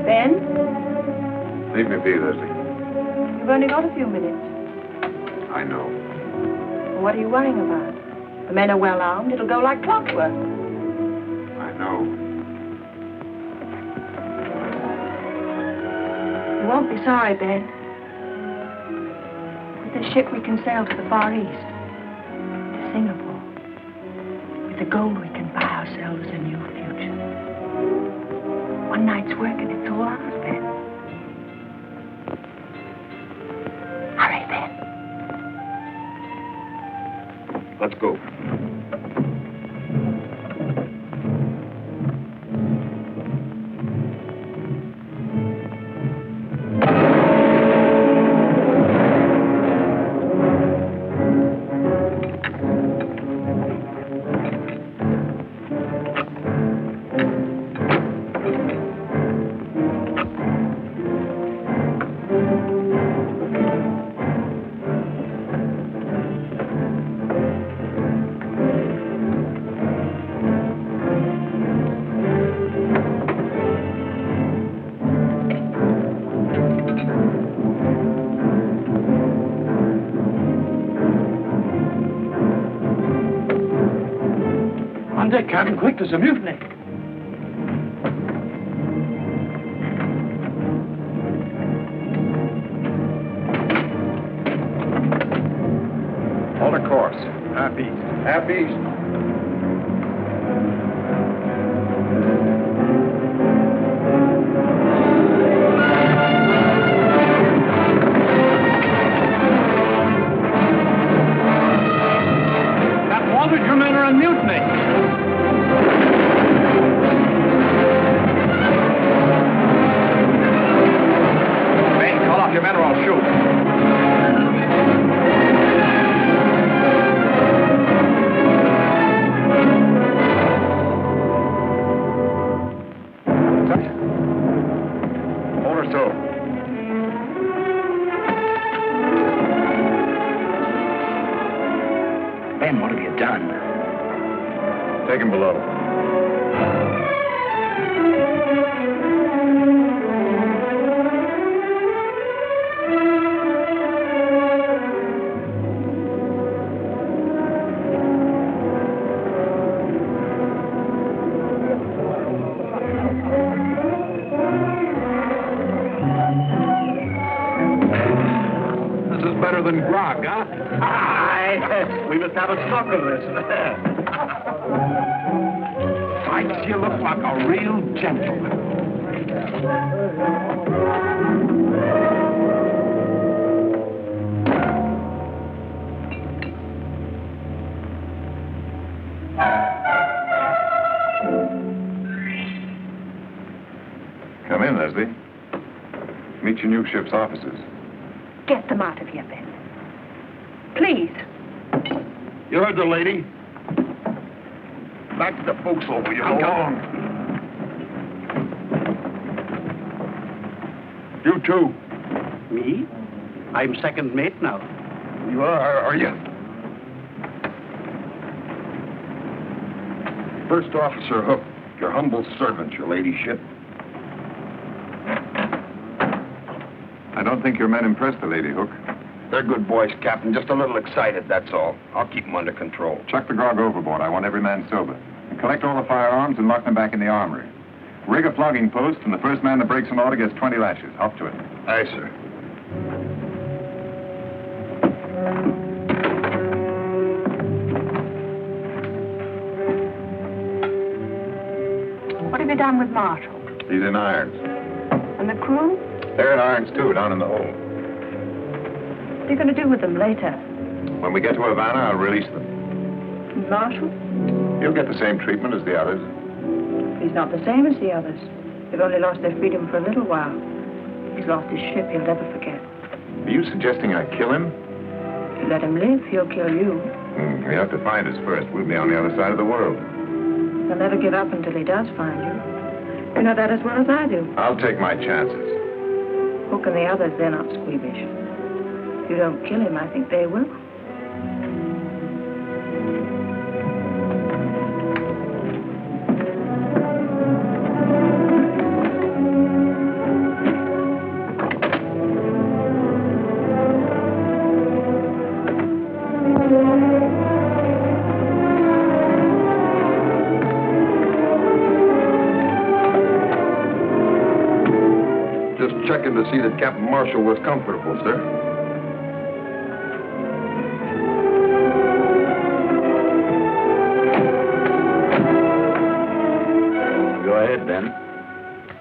S9: Ben,
S3: Leave me be, Leslie.
S9: you've only got a few minutes.
S3: I know.
S9: What are you worrying about? The men are well armed. It'll go like clockwork.
S3: I know.
S9: You won't be sorry, Ben. With this ship, we can sail to the Far East, to Singapore. With the gold, we can buy ourselves a new future. One night's work, and it's all ours, Ben. Hurry, Ben.
S3: Let's go.
S6: On deck, Captain, quick, there's a mutiny.
S3: Hold a course. Half east. Half east.
S6: Captain Waldridge, your men are in mutiny.
S2: Ben, call off your men or I'll shoot.
S3: Hold her so.
S7: Ben, what have you done?
S3: Take him below.
S10: This is better than grog, huh?
S8: Aye, we must have a stock of this.
S10: Fights, you look like a real gentleman.
S3: Come in, Leslie. Meet your new ship's officers.
S9: Get them out of here, Ben. Please.
S10: You heard the lady? Back to the forecastle where you belong. You too.
S8: Me? I'm second mate now.
S10: You are you? First Officer Hook, your humble servant, your ladyship.
S3: I don't think your men impressed the lady, Hook.
S10: They're good boys, Captain. Just a little excited, that's all. I'll keep them under control.
S3: Chuck the grog overboard. I want every man sober. And collect all the firearms and lock them back in the armory. Rig a flogging post, and the first man that breaks an order gets 20 lashes. Up to it.
S10: Aye, sir.
S9: What have you done with Marshall?
S3: He's in irons.
S9: And the crew?
S3: They're in irons, too, down in the hold.
S9: What are you going to do with them later?
S3: When we get to Havana, I'll release them.
S9: Marshall?
S3: You'll get the same treatment as the others.
S9: He's not the same as the others. They've only lost their freedom for a little while. He's lost his ship he'll never forget.
S3: Are you suggesting I kill him?
S9: If you let him live, he'll kill you.
S3: You have to find us first. We'll be on the other side of the world.
S9: He'll never give up until he does find you. You know that as well as I do.
S3: I'll take my chances.
S9: Hook and the others, they're not squeamish. If you don't kill him, I think they will.
S10: checking to see that Captain Marshall was comfortable, sir.
S2: Go ahead, Ben.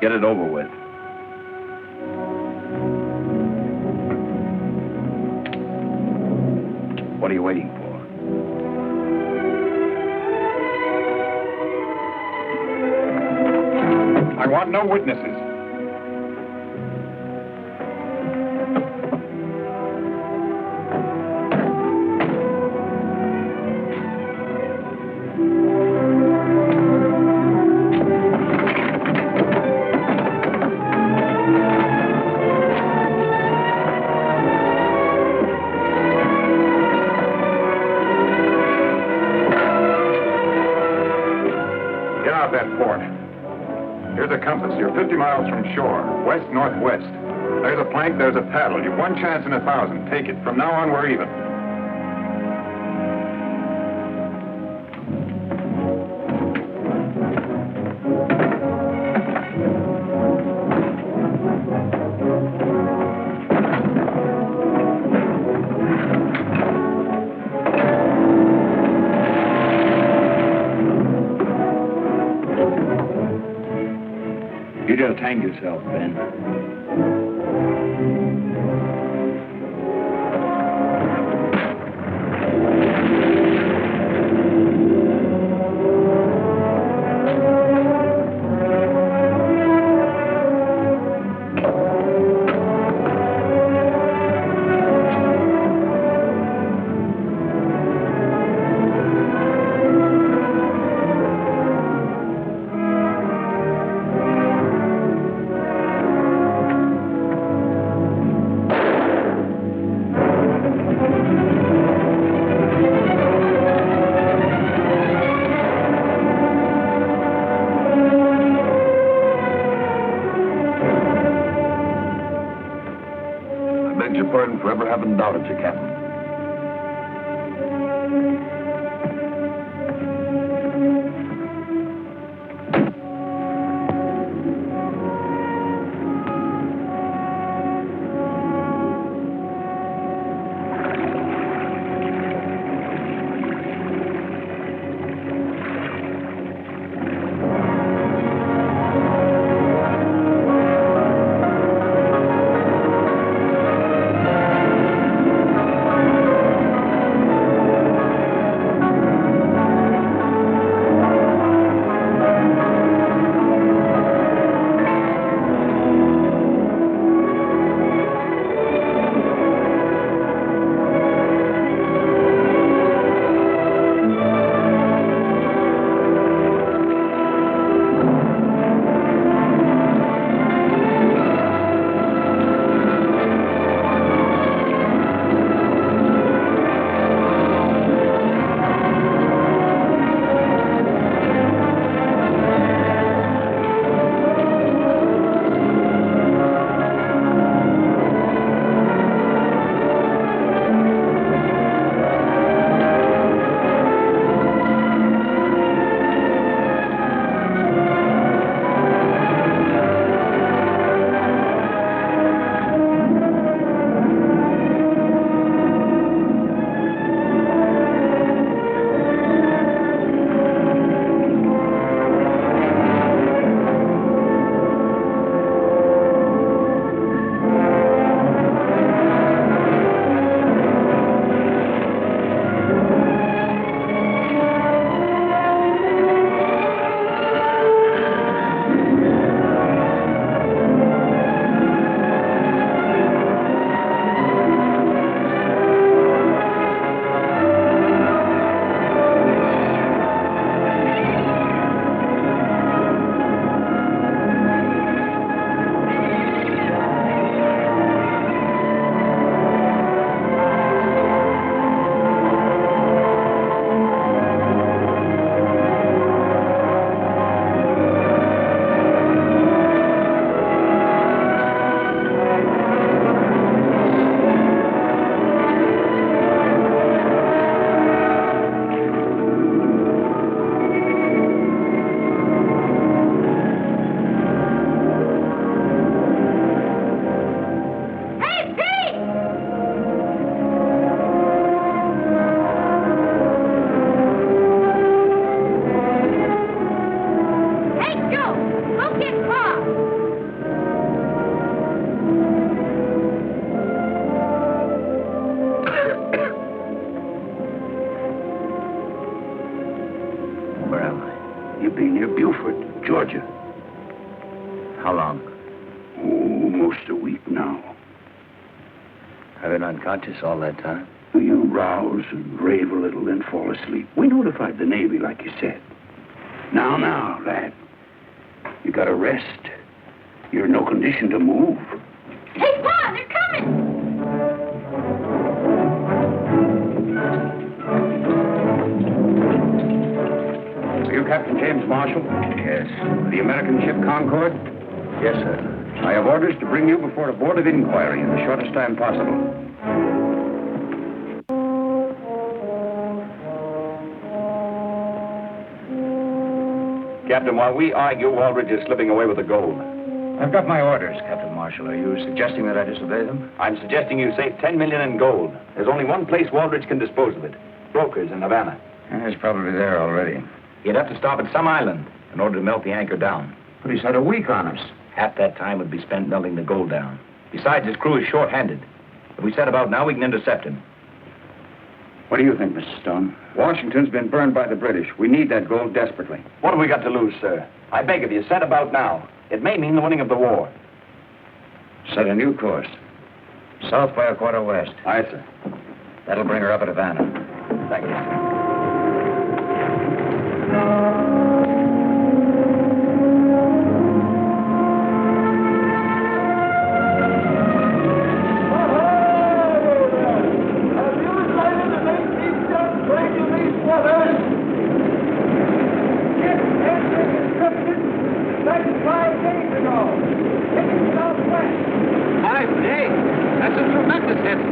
S2: Get it over with. What are you waiting for?
S3: I want no witnesses. Get out that port. Here's a compass. You're 50 miles from shore, west-northwest. There's a plank, there's a paddle. You've one chance in 1,000. Take it. From now on, we're even.
S2: You just hang yourself, Ben.
S10: I beg your pardon for ever having doubted you, Captain.
S5: You've been near Beaufort, Georgia.
S2: How long?
S5: Almost a week now.
S2: I've been unconscious all that time.
S5: You rouse and rave a little, then fall asleep. We notified the Navy, like you said. Now, lad. You gotta rest. You're in no condition to move.
S9: Hey, Pa, they're coming!
S8: Are you Captain James Marshall?
S2: Yes.
S8: The American ship Concord?
S2: Yes, sir.
S8: I have orders to bring you before a board of inquiry in the shortest time possible.
S2: Captain, while we argue, Waldridge is slipping away with the gold.
S8: I've got my orders, Captain Marshall. Are you suggesting that I disobey them?
S2: I'm suggesting you save $10 million in gold. There's only one place Waldridge can dispose of it. Brokers in Havana.
S8: He's probably there already.
S2: He'd have to stop at some island in order to melt the anchor down.
S8: But he's had a week on us.
S2: Half that time would be spent melting the gold down. Besides, his crew is short-handed. If we set about now, we can intercept him.
S8: What do you think, Mr. Stone? Washington's been burned by the British. We need that gold desperately.
S2: What have we got to lose, sir? I beg of you, set about now. It may mean the winning of the war.
S8: Set a new course. South by a quarter west.
S2: Aye, sir.
S8: That'll bring her up at Havana.
S2: Thank you, sir.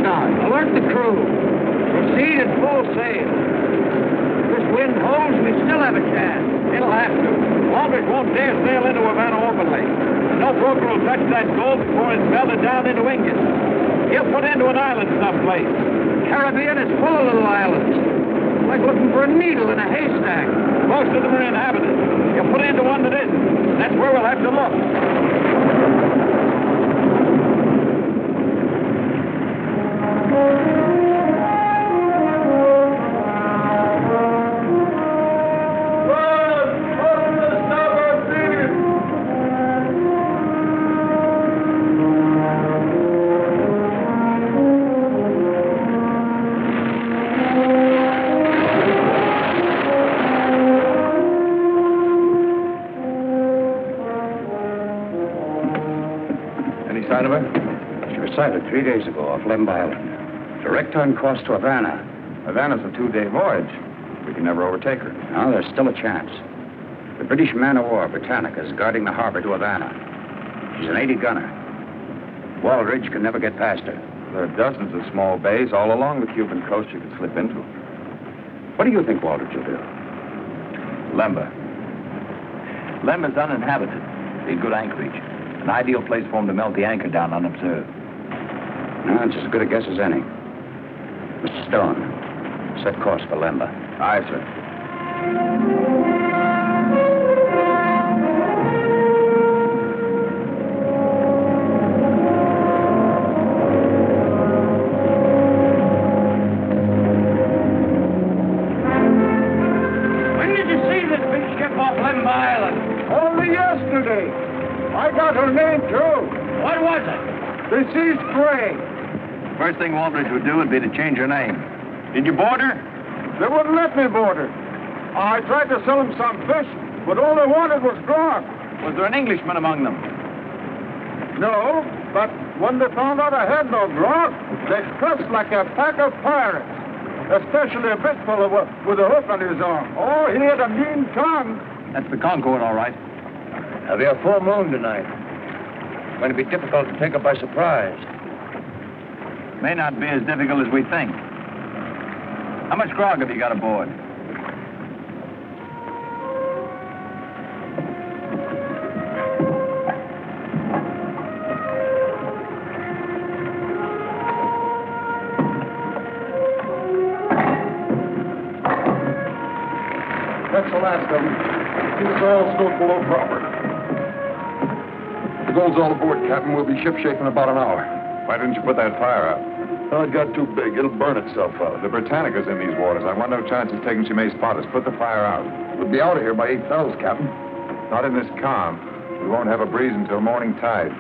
S4: Alert the crew. Proceed at full sail. If this wind holds, we still have a chance. It'll have to. Waldridge won't dare sail into Havana openly. No broker will touch that gold before it's melted down into ingots. He'll put into an island someplace. The Caribbean is full of little islands. Like looking for a needle in a haystack. Most of them are inhabited. He'll put into one that isn't. That's where we'll have to look.
S8: Sighted 3 days ago off Lemba Island. Direct on course to Havana.
S3: Havana's a 2-day voyage. We can never overtake her.
S8: Now, there's still a chance. The British man-of-war, Britannica, is guarding the harbor to Havana. She's an 80-gunner. Waldridge can never get past her.
S3: There are dozens of small bays all along the Cuban coast you could slip into.
S8: What do you think Waldridge will do?
S2: Lemba. Lemba's uninhabited. Be good anchorage. An ideal place for him to melt the anchor down unobserved.
S8: No, it's as good a guess as any. Mr. Stone, set course for Lemba.
S2: Aye, sir.
S4: When did you see this big ship off Lemba Island?
S10: Only yesterday. I got her name, too.
S4: What was it?
S10: Deceased Gray.
S2: First thing Waldridge would do would be to change her name. Did you board her?
S10: They wouldn't let me board her. I tried to sell them some fish, but all they wanted was grog.
S2: Was there an Englishman among them?
S10: No, but when they found out I had no grog, they cussed like a pack of pirates. Especially a big fellow with a hook on his arm. Oh, he had a mean tongue.
S2: That's the Concord, all right.
S8: There'll be a full moon tonight. It's going to be difficult to take her by surprise.
S2: May not be as difficult as we think. How much grog have you got aboard?
S10: That's the last of them. These are all stowed below proper. The gold's all aboard, Captain. We'll be ship-shape in about an hour.
S3: Why didn't you put that fire out?
S10: Oh, it got too big. It'll burn itself out.
S3: The Britannica's in these waters. I want no chance of taking she may spot us. Put the fire out.
S10: We'll be out of here by 8 bells, Captain.
S3: Not in this calm. We won't have a breeze until morning tide.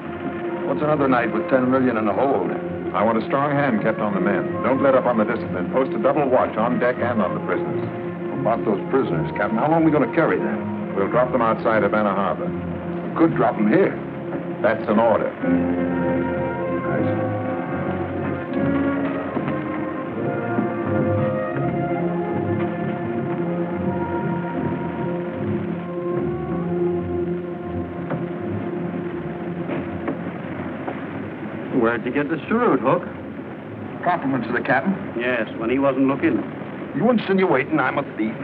S10: What's another night with 10 million in the hold?
S3: I want a strong hand kept on the men. Don't let up on the discipline. Post a double watch on deck and on the prisoners.
S10: About those prisoners, Captain, how long are we going to carry them?
S3: We'll drop them outside Havana Harbor.
S10: We could drop them here.
S3: That's an order.
S6: Where'd you get the cheroot, Hook?
S10: Compliments to the captain.
S6: Yes, when he wasn't looking.
S10: You insinuating I'm a thief?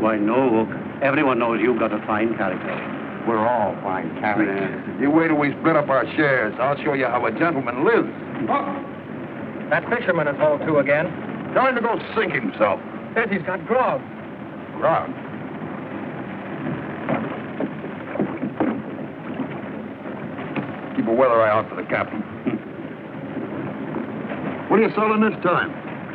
S6: Why, no, Hook. Everyone knows you've got a fine character.
S8: We're all fine characters.
S10: You wait till we split up our shares. I'll show you how a gentleman lives.
S4: That fisherman is hauled to again.
S10: Tell him to go sink himself.
S4: Says he's got grog.
S10: Grog. Keep a weather eye out for the captain. What are you selling this time?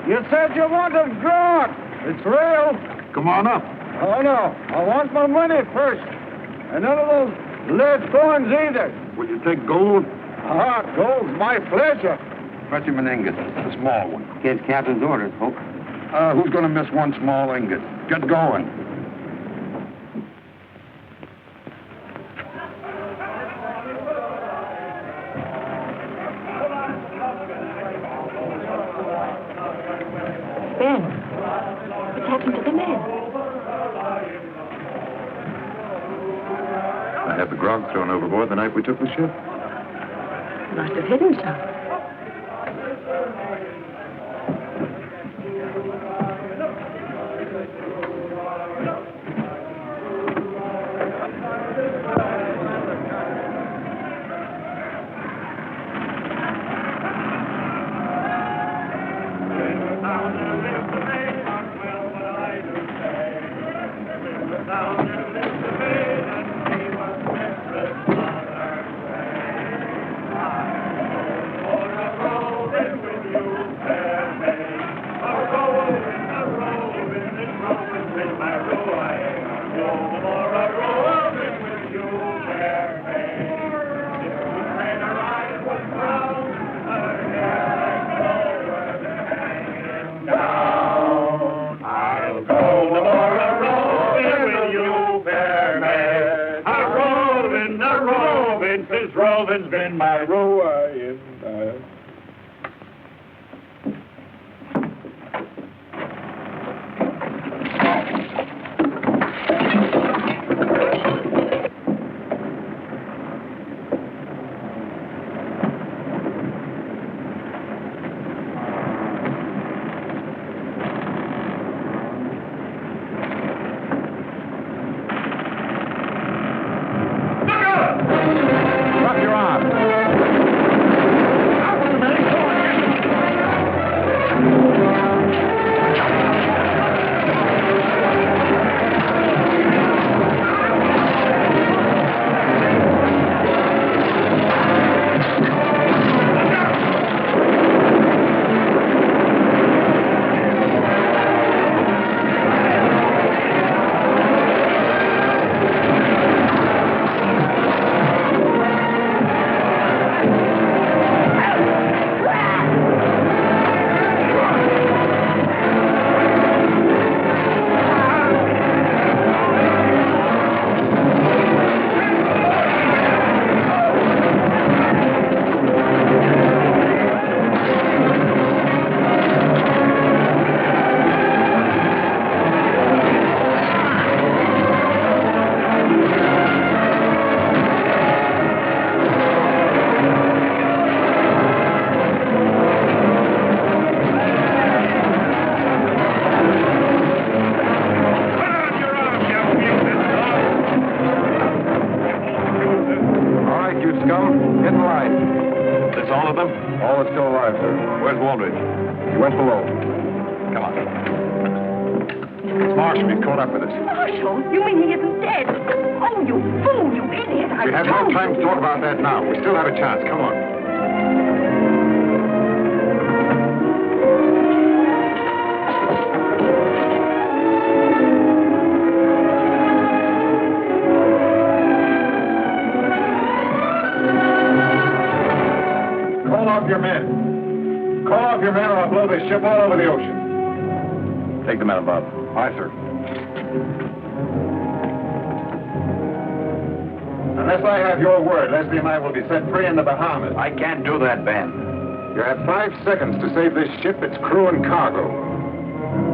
S4: You said you wanted grog. It's real.
S10: Come on up.
S4: Oh, no. I want my money first. And none of those lead coins either.
S10: Will you take gold?
S4: Ah, gold's my pleasure.
S10: Fetch him an ingot, a small one.
S8: Get Captain's orders, Hook.
S10: Who's going to miss one small ingot? Get going.
S9: Ben, what's happened to the men?
S3: I had the grog thrown overboard the night we took the ship.
S9: Must have hidden some.
S10: Roving's been my ruin.
S9: Marshal, you mean he isn't dead? Oh, you fool, you idiot.
S3: We have no time to talk about that now. We still have a chance. Come on. follow this ship all over the ocean.
S2: Take the men above.
S3: Aye, sir. Unless I have your word, Leslie and I will be set free in the Bahamas.
S2: I can't do that, Ben.
S3: You have 5 seconds to save this ship, its crew and cargo.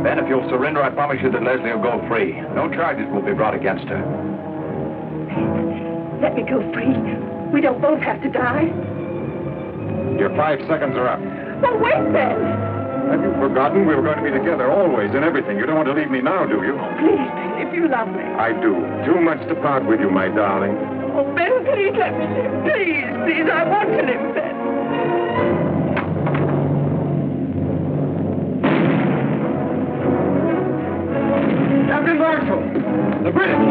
S2: Ben, if you'll surrender, I promise you that Leslie will go free. No charges will be brought against her.
S9: Let me go free. We don't both have to die.
S3: Your 5 seconds are up.
S9: Well, wait, Ben.
S3: Have you forgotten we were going to be together always in everything? You don't want to leave me now, do you?
S9: Please, Ben, if you love me.
S3: I do. Too much to part with you, my darling.
S9: Oh, Ben, please let me live. Please, please, I want to live, Ben.
S3: Captain Marshall! The British!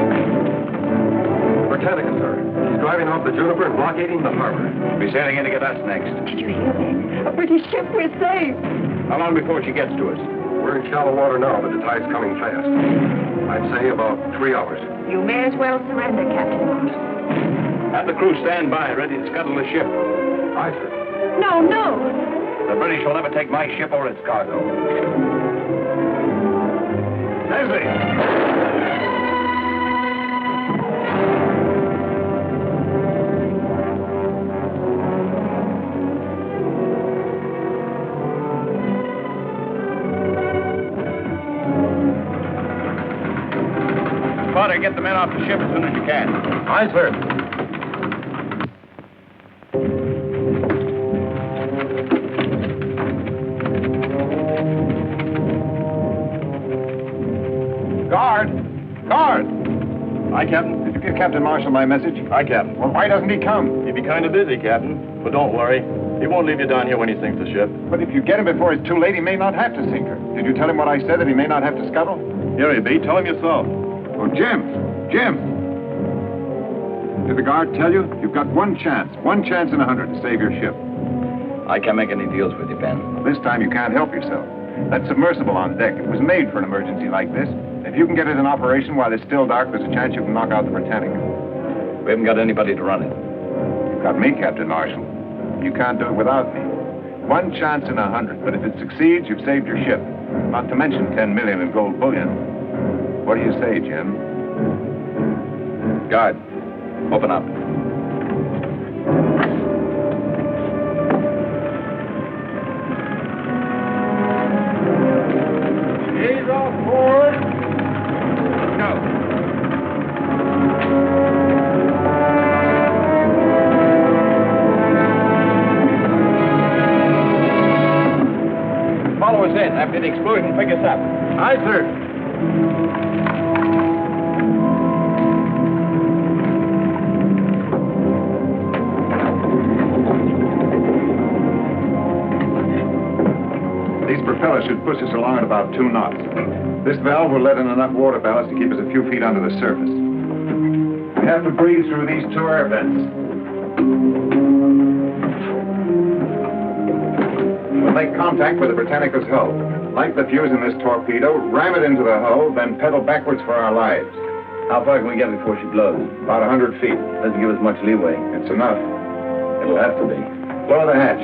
S3: Britannica, sir. She's driving off the Juniper and blockading the harbor.
S2: We'll be sailing in to get us next.
S9: Did you hear, Ben? A British ship, we're saved.
S2: How long before she gets to us?
S3: We're in shallow water now, but the tide's coming fast. I'd say about 3 hours.
S9: You may as well surrender, Captain Marshall.
S2: Have the crew stand by, ready to scuttle the ship.
S3: Aye, sir.
S9: No, no.
S2: The British will never take my ship or its cargo.
S3: Leslie!
S2: Potter, get the men off the ship as soon as you can.
S3: Aye, sir. Guard! Guard!
S6: Aye, Captain.
S3: Did you give Captain Marshall my message?
S6: Aye, Captain.
S3: Well, why doesn't he come?
S6: He'd be kind of busy, Captain. But don't worry. He won't leave you down here when he sinks the ship.
S3: But if you get him before it's too late, he may not have to sink her. Did you tell him what I said, that he may not have to scuttle?
S6: Here he be. Tell him yourself.
S3: Oh, Jim! Jim! Did the guard tell you? You've got one chance in 100 to save your ship.
S2: I can't make any deals with you, Ben.
S3: This time you can't help yourself. That submersible on deck, it was made for an emergency like this. If you can get it in operation while it's still dark, there's a chance you can knock out the Britannica.
S2: We haven't got anybody to run it.
S3: You've got me, Captain Marshall. You can't do it without me. One chance in 100, but if it succeeds, you've saved your ship. Not to mention 10 million in gold bullion. What do you say, Jim?
S2: Guard, open up.
S10: He's off board.
S2: Go. Follow us in. After the explosion, pick us up.
S10: Aye, sir.
S3: These propellers should push us along at about 2 knots. This valve will let in enough water ballast to keep us a few feet under the surface. We have to breathe through these 2 air vents. We'll make contact with the Britannica's hull. Light the fuse in this torpedo, ram it into the hull, then pedal backwards for our lives.
S2: How far can we get before she blows?
S3: About 100 feet.
S2: Doesn't give us much leeway.
S3: It's enough.
S2: It'll have to be.
S3: Lower the hatch.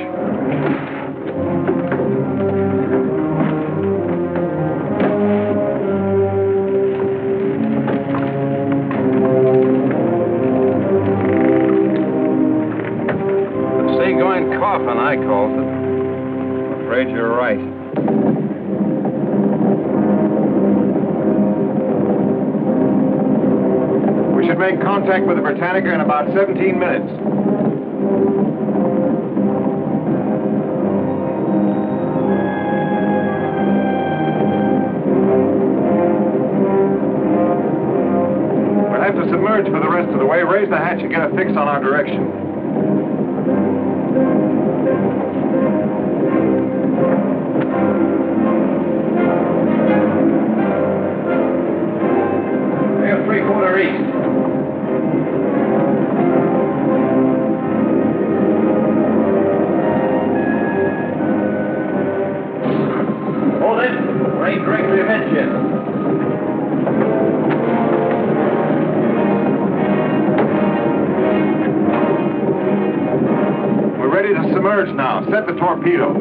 S1: The seagoing coffin, I calls it. I'm afraid you're right.
S3: We should make contact with the Britannica in about 17 minutes. We'll have to submerge for the rest of the way. Raise the hatch and get a fix on our direction.
S2: We're 3/4 east. Hold it. We're aimed directly amidships.
S3: We're ready to submerge now. Set the torpedo.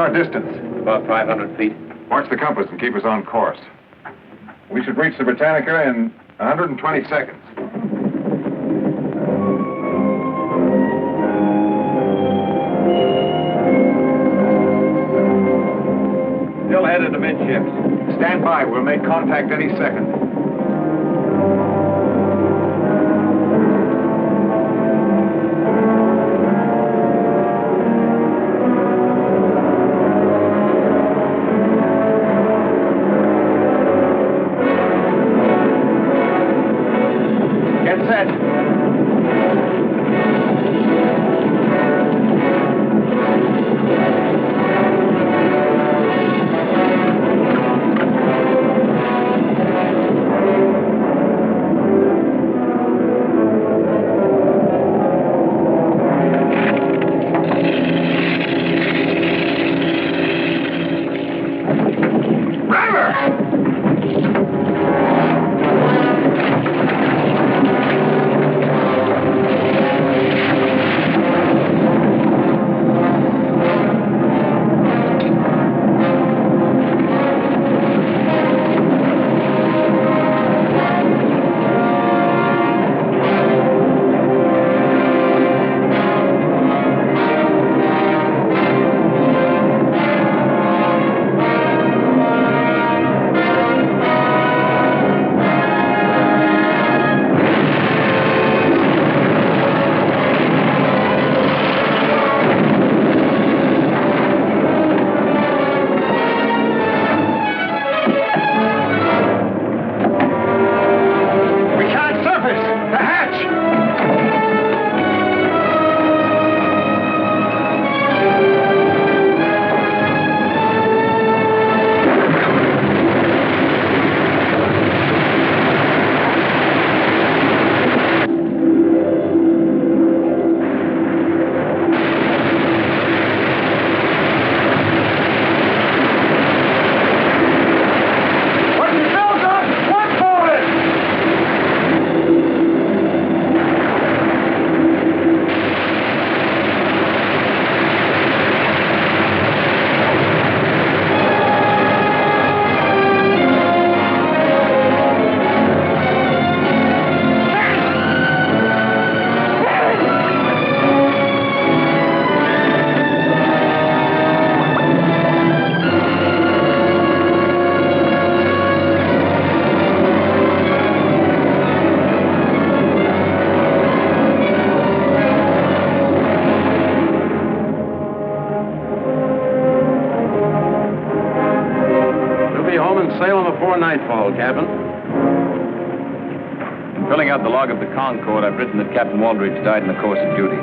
S3: our distance?
S2: About 500 feet.
S3: Watch the compass and keep us on course. We should reach the Britannica in 120 seconds.
S2: Still headed amidships.
S3: Stand by. We'll make contact any second.
S2: Get set.
S1: Before nightfall, Captain.
S2: In filling out the log of the Concord, I've written that Captain Waldridge died in the course of duty.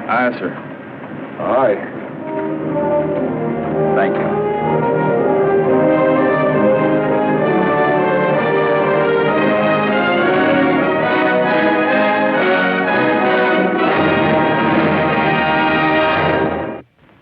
S3: Aye, sir.
S2: Thank you.